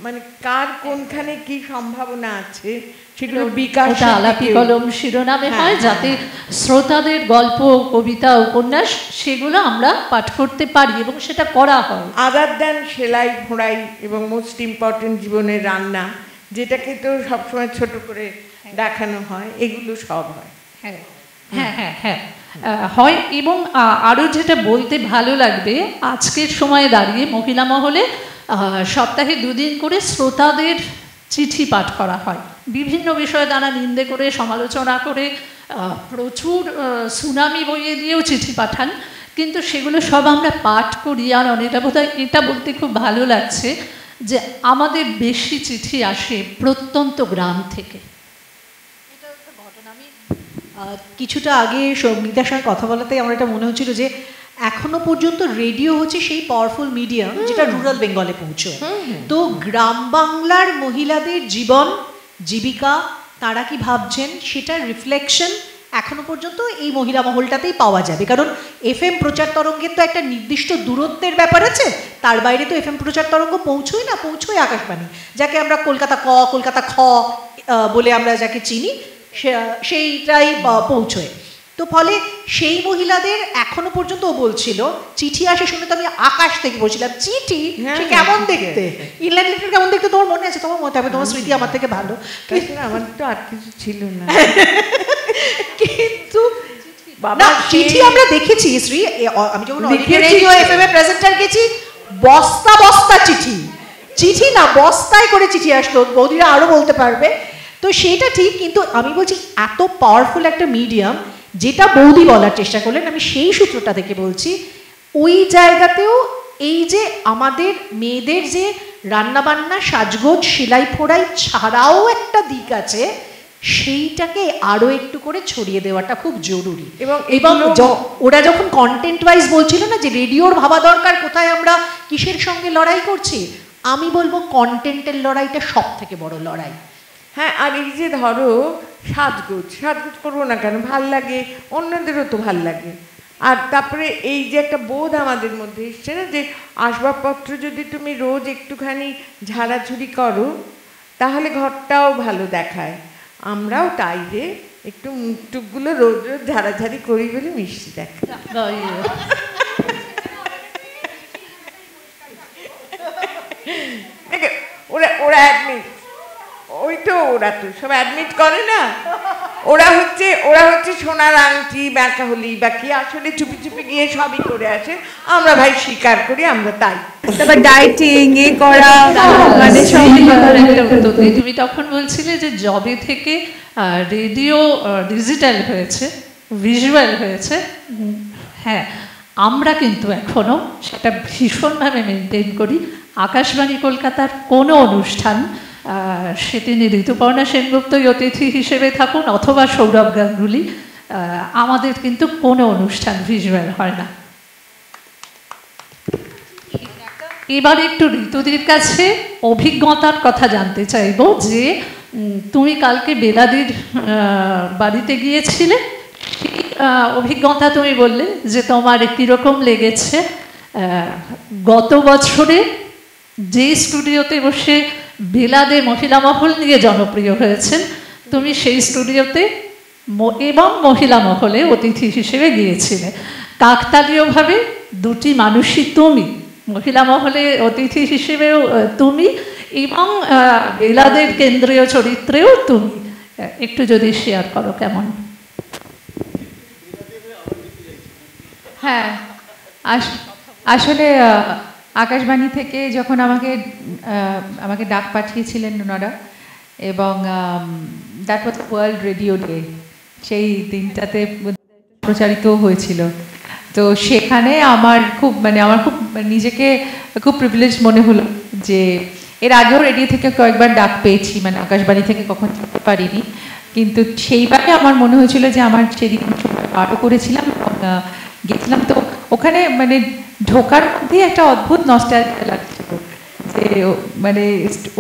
মানে কার কোনখানে কি সম্ভাবনা আছে সেগুলো বিকাশ আলাপি কলম শিরোনামে হয়, যাতে শ্রোতাদের গল্প, কবিতা, উপন্যাস সেগুলো আমরা পাঠ করতে পারি এবং সেটা করা হয়। আদার দেন সেলাই ঘোড়াই এবং মোস্ট ইম্পর্টেন্ট জীবনের রান্না, যেটাকে তো সবসময় ছোট করে দেখানো হয়, এগুলো সব হয়। হ্যাঁ হ্যাঁ হ্যাঁ হ্যাঁ হয়। এবং আরও যেটা বলতে ভালো লাগবে, আজকের সময়ে দাঁড়িয়ে মহিলা মহলে সপ্তাহে 2 দিন করে শ্রোতাদের চিঠি পাঠ করা হয়। বিভিন্ন বিষয়ে তারা নিন্দে করে, সমালোচনা করে, প্রচুর সুনামি বইয়ে দিয়েও চিঠি পাঠান, কিন্তু সেগুলো সব আমরা পাঠ করি। আর অনেকটা বোধহয় এটা বলতে খুব ভালো লাগছে যে আমাদের বেশি চিঠি আসে প্রত্যন্ত গ্রাম থেকে। এটা একটা ঘটনা। আমি কিছুটা আগে সঙ্গীতার সঙ্গে কথা বলাতেই আমার এটা মনে হচ্ছিল যে এখনো পর্যন্ত রেডিও হচ্ছে সেই পাওয়ারফুল মিডিয়াম যেটা রুরাল বেঙ্গলে পৌঁছয়। তো গ্রাম বাংলার মহিলাদের জীবন জীবিকা তারা কি ভাবছেন সেটার রিফ্লেকশন এখনো পর্যন্ত এই মহিলা মহলটাতেই পাওয়া যাবে। কারণ এফএম প্রচার তরঙ্গের তো একটা নির্দিষ্ট দূরত্বের ব্যাপার আছে, তার বাইরে তো এফএম প্রচার তরঙ্গ পৌঁছই না, পৌঁছয় আকাশবাণী, যাকে আমরা কলকাতা ক, কলকাতা খ বলে আমরা যাকে চিনি, সেইটাই পৌঁছয়। তো ফলে সেই মহিলাদের এখনো পর্যন্ত ও বলছিল চিঠি আসে শুনে তো আমি আকাশ থেকে বলছিলাম চিঠি সে কেমন দেখতে, ইনল্যান্ড লেটার কেমন দেখতে তোমার মনে আছে? তোমার মনে হবে, তোমার স্মৃতি আমার থেকে ভালো। আমার তো আর কিছু ছিল না, কিন্তু চিঠি আমরা দেখেছি শ্রী, আমি যখন রেডিও এফএম এ প্রেজেন্টার গেছি বস্তা বস্তা চিঠি, চিঠি না বস্তায় করে চিঠি আসতো, বৌদিরা আরো বলতে পারবে। তো সেটা ঠিক, কিন্তু আমি বলছি এত পাওয়ারফুল একটা মিডিয়াম যেটা বৌদি বলার চেষ্টা করলেন, আমি সেই সূত্রটা থেকে বলছি, ওই জায়গাতেও এই যে আমাদের মেয়েদের যে রান্নাবান্না, সাজগোজ, সেলাই ফোড়াই ছাড়াও একটা দিক আছে, সেইটাকে আরো একটু করে ছড়িয়ে দেওয়াটা খুব জরুরি। এবং ওরা যখন কন্টেন্ট ওয়াইজ বলছিল না যে রেডিওর ভাবা দরকার কোথায় আমরা কিসের সঙ্গে লড়াই করছি, আমি বলবো কন্টেন্টের লড়াইটা সব থেকে বড় লড়াই। হ্যাঁ, আর এই যে ধরো সাজগোজ করবো না কেন, ভাল লাগে, অন্যদেরও তো ভাল লাগে। আর তারপরে এই যে একটা বোধ আমাদের মধ্যে এসছে না যে আসবাবপত্র যদি তুমি রোজ একটুখানি ঝাড়াঝুড়ি করো তাহলে ঘরটাও ভালো দেখায়। আমরাও তাই যে একটু মুখ টুকগুলো রোজ রোজ ঝাড়াঝাড়ি করি বলে মিষ্টি দেখায়। ওরা অ্যাডমিট, ওই তো ওরা তো সব অ্যাডমিট করে না, ওরা হচ্ছে সোনার আংটি ব্যাঁকা হলি বাকি, আসলে চুপি চুপি গিয়ে সবই করে আসে। আমরা ভাই স্বীকার করি আমরা তাই। তারপর ডাইটিং এ করা মানে তুমি তখন বলছিলে যে জবে থেকে রেডিও ডিজিটাল হয়েছে, ভিজুয়াল হয়েছে। হ্যাঁ, আমরা কিন্তু এখনো সেটা ভীষণভাবে মেনটেন করি। আকাশবাণী কলকাতার কোনো অনুষ্ঠান, সেটি ঋতুপর্ণা সেনগুপ্তই অতিথি হিসেবে থাকুন অথবা সৌরভ গাঙ্গুলি, আমাদের কিন্তু কোনো অনুষ্ঠান ভিজুয়াল হয় না। এবার একটু ঋতুদির কাছে অভিজ্ঞতার কথা জানতে চাইব যে তুমি কালকে বেলাদির বাড়িতে গিয়েছিলে, সেই অভিজ্ঞতা তুমি বললে যে তোমার কীরকম লেগেছে। গত বছরে যে স্টুডিওতে বসে বেলাদে মহিলা মহল নিয়ে জনপ্রিয় হয়েছেন, তুমি সেই স্টুডিওতে এবং মহিলা মহলে অতিথি হিসেবে গিয়েছিলে। কাকতালীয়ভাবে দুটি মানুষই তুমি, মহিলা মহলে অতিথি হিসেবেও তুমি এবং বেলাদের কেন্দ্রীয় চরিত্রেও তুমি। একটু যদি শেয়ার করো কেমন। হ্যাঁ, আসলে আকাশবাণী থেকে যখন আমাকে ডাক পাঠিয়েছিলেন ওনারা, এবং that was world radio day, সেই দিনটাতে প্রচারিত হয়েছিল। তো সেখানে আমার খুব নিজেকে খুব প্রিভিলেজ মনে হলো যে এর আগেও রেডিও থেকে কয়েকবার ডাক পেয়েছি, মানে আকাশবাণী থেকে কখন যেতে পারিনি, কিন্তু সেইবারে আমার মনে হয়েছিল যে আমার সেদিন পাঠও করেছিলাম, গেছিলাম। তো ওখানে মানে ঢোকার মধ্যেই একটা অদ্ভুত নস্টালজিয়া লাগছিল যে মানে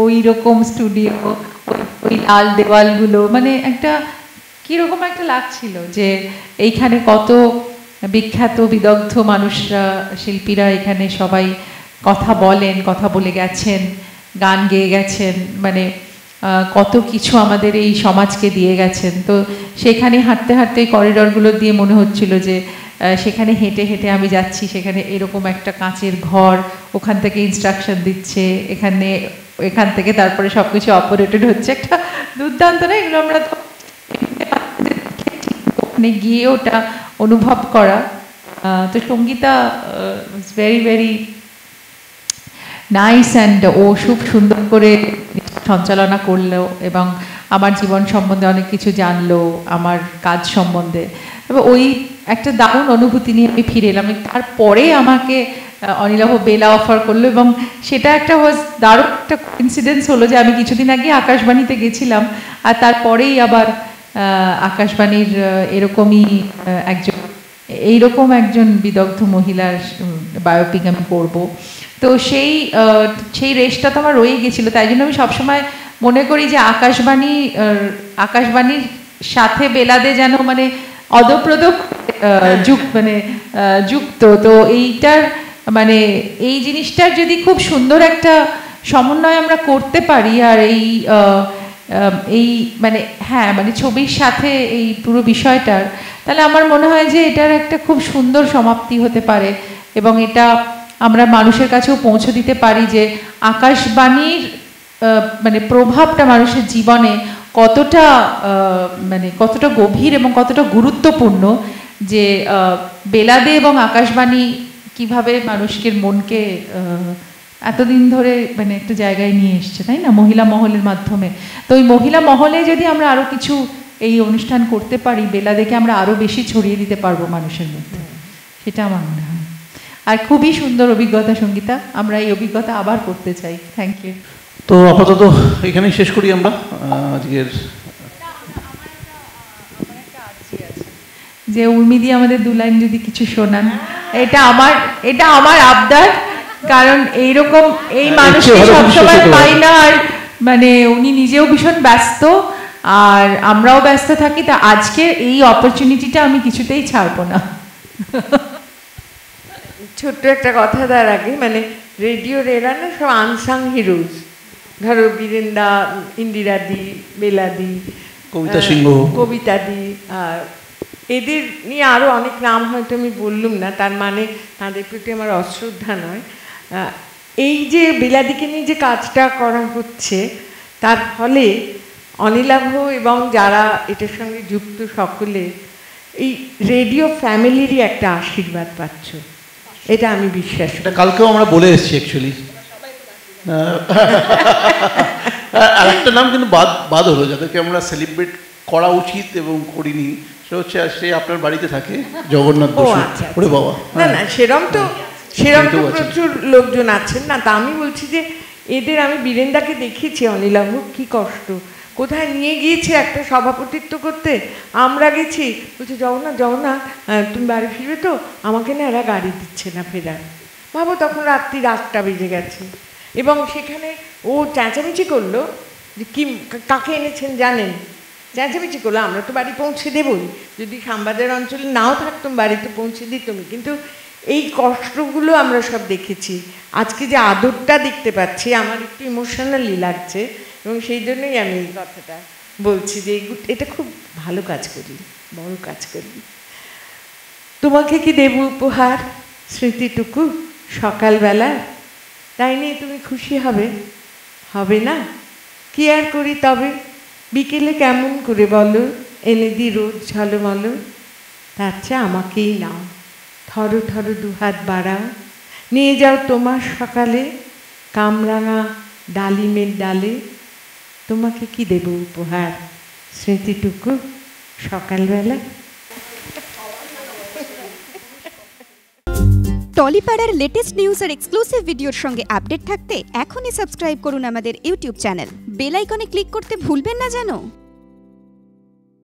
ওই রকম স্টুডিও, ওই লাল দেওয়ালগুলো, মানে একটা কীরকম একটা লাগছিল যে এইখানে কত বিখ্যাত বিদগ্ধ মানুষরা, শিল্পীরা এখানে সবাই কথা বলেন, কথা বলে গেছেন, গান গেয়ে গেছেন, মানে কত কিছু আমাদের এই সমাজকে দিয়ে গেছেন। তো সেখানে হাঁটতে হাঁটতে করিডরগুলো দিয়ে মনে হচ্ছিল যে সেখানে হেঁটে হেঁটে আমি যাচ্ছি, সেখানে এরকম একটা কাঁচের ঘর, ওখান থেকে ইনস্ট্রাকশন দিচ্ছে, এখান থেকে তারপরে সব কিছু অপারেটেড হচ্ছে, একটা দুর্দান্ত না? এগুলো আমরা তো ওখানে গিয়ে ওটা অনুভব করা। তো Sangeeta very very nice and ও খুব সুন্দর করে সঞ্চালনা করলো এবং আমার জীবন সম্বন্ধে অনেক কিছু জানলো, আমার কাজ সম্বন্ধে। তবে ওই একটা দারুণ অনুভূতি নিয়ে আমি ফিরে এলাম। তারপরে আমাকে অনিলাভ বেলা অফার করলো এবং সেটা একটা দারুণ একটা ইনসিডেন্স হলো যে আমি কিছুদিন আগে আকাশবাণীতে গেছিলাম, আর তারপরেই আবার আকাশবাণীর এইরকম একজন বিদগ্ধ মহিলার বায়োপিক আমি করবো। তো সেই রেশটা তো আমার রয়ে গেছিলো, তাই জন্য আমি সবসময় মনে করি যে আকাশবাণীর সাথে বেলাদে যেন মানে অদপ্রদপ যুক্ত। তো এইটার মানে এই জিনিসটার যদি খুব সুন্দর একটা সমন্বয় আমরা করতে পারি, আর এই মানে হ্যাঁ মানে ছবির সাথে এই পুরো বিষয়টার, তাহলে আমার মনে হয় যে এটার একটা খুব সুন্দর সমাপ্তি হতে পারে এবং এটা আমরা মানুষের কাছেও পৌঁছে দিতে পারি যে আকাশবাণীর মানে প্রভাবটা মানুষের জীবনে কতটা গভীর এবং কতটা গুরুত্বপূর্ণ, যে বেলাদে এবং আকাশবাণী কিভাবে মানুষের মনকে এতদিন ধরে মানে একটা জায়গায় নিয়ে এসছে, তাই না, মহিলা মহলের মাধ্যমে। তো ওই মহিলা মহলে যদি আমরা আরও কিছু এই অনুষ্ঠান করতে পারি, বেলাদেকে আমরা আরও বেশি ছড়িয়ে দিতে পারবো মানুষের মধ্যে, সেটা আমার মনে হয়। আর খুবই সুন্দর অভিজ্ঞতা সঙ্গীতা, আমরা এই অভিজ্ঞতা আবার করতে চাই। Thank you. তো আপাতত এখানেই শেষ করি আমরা আজকের। যে উর্মিদি আমাদের দু লাইন যদি কিছু শোনান, এটা আমার আবদার, কারণ এইরকম এই মানুষকে সবসময় পাই না, আর মানে উনি নিজেও ভীষণ ব্যস্ত আর আমরাও ব্যস্ত থাকি, তা আজকে এই অপরচুনিটিটা আমি কিছুতেই ছাড়বো না। ছোট্ট একটা কথা তার আগে, মানে রেডিওর এরা না সব আনসাং হিরোজ, ধরো বীরেন্দা, ইন্দিরাদি, বেলাদি, কবিতাদি, আর এদের নিয়ে আরও অনেক নাম হয়তো আমি বললুম না, তার মানে তাদের প্রতি আমার অশ্রদ্ধা নয়। এই যে বেলাদিকে নিয়ে যে কাজটা করা হচ্ছে, তার ফলে অনিলাভ এবং যারা এটার সঙ্গে যুক্ত সকলে এই রেডিও ফ্যামিলিরই একটা আশীর্বাদ পাচ্ছ, এটা আমি বিশ্বাস করি। কালকেও আমরা বলে এসেছি অ্যাকচুয়ালি। আর একটা নাম কিন্তু বাদ হলো, যাদেরকে আমরা সেলিব্রেট করা উচিত এবং করিনি, সে হচ্ছে সে আপনার বাড়িতে থাকে, জগন্নাথ বসু। ওরে বাবা, না সেরম তো প্রচুর লোকজন আছেন না, তা আমি বলছি যে এদের আমি বীরেন্দাকে দেখিয়েছি, অনিলাভ কি কষ্ট, কোথায় নিয়ে গিয়েছে একটা সভাপতিত্ব করতে, আমরা গেছি, বলছে জগন্নাথ তুমি বাড়ি ফিরবে তো, আমাকে না এরা গাড়ি দিচ্ছে না ফেরার। ভাবো তখন রাত্রি 8টা বেজে গেছে, এবং সেখানে ও চেঁচামেচি করলো যে কি কাকে এনেছেন জানেন, চেঁচামেচি করলো, আমরা তো বাড়ি পৌঁছে দেবই, যদি শ্যামবাজার অঞ্চলে নাও থাকতাম বাড়িতে পৌঁছে দিতমি, কিন্তু এই কষ্টগুলো আমরা সব দেখেছি। আজকে যে আদরটা দেখতে পাচ্ছি আমার একটু ইমোশনালি লাগছে, এবং সেই জন্যই আমি এই কথাটা বলছি যে এটা খুব ভালো কাজ করি, বড় কাজ করি। তোমাকে কি দেব উপহার, স্মৃতিটুকু সকালবেলা, তাই নিয়ে তুমি খুশি হবে না? কি আর করি তবে, বিকেলে কেমন করে বলো, এনে দি রোদ ঝলমলো, তার চেয়ে আমাকেই নাও, থরো থরো দুহাত বাড়াও, নিয়ে যাও তোমার সকালে কামরাঙা ডালিমের ডালে, তোমাকে কি দেব উপহার, স্মৃতিটুকু সকালবেলা। টলিপাড়ার লেটেস্ট নিউজ আর এক্সক্লুসিভ ভিডিওর সঙ্গে আপডেট থাকতে এখনই সাবস্ক্রাইব করুন আমাদের ইউটিউব চ্যানেল। বেল আইকনে ক্লিক করতে ভুলবেন না যেন।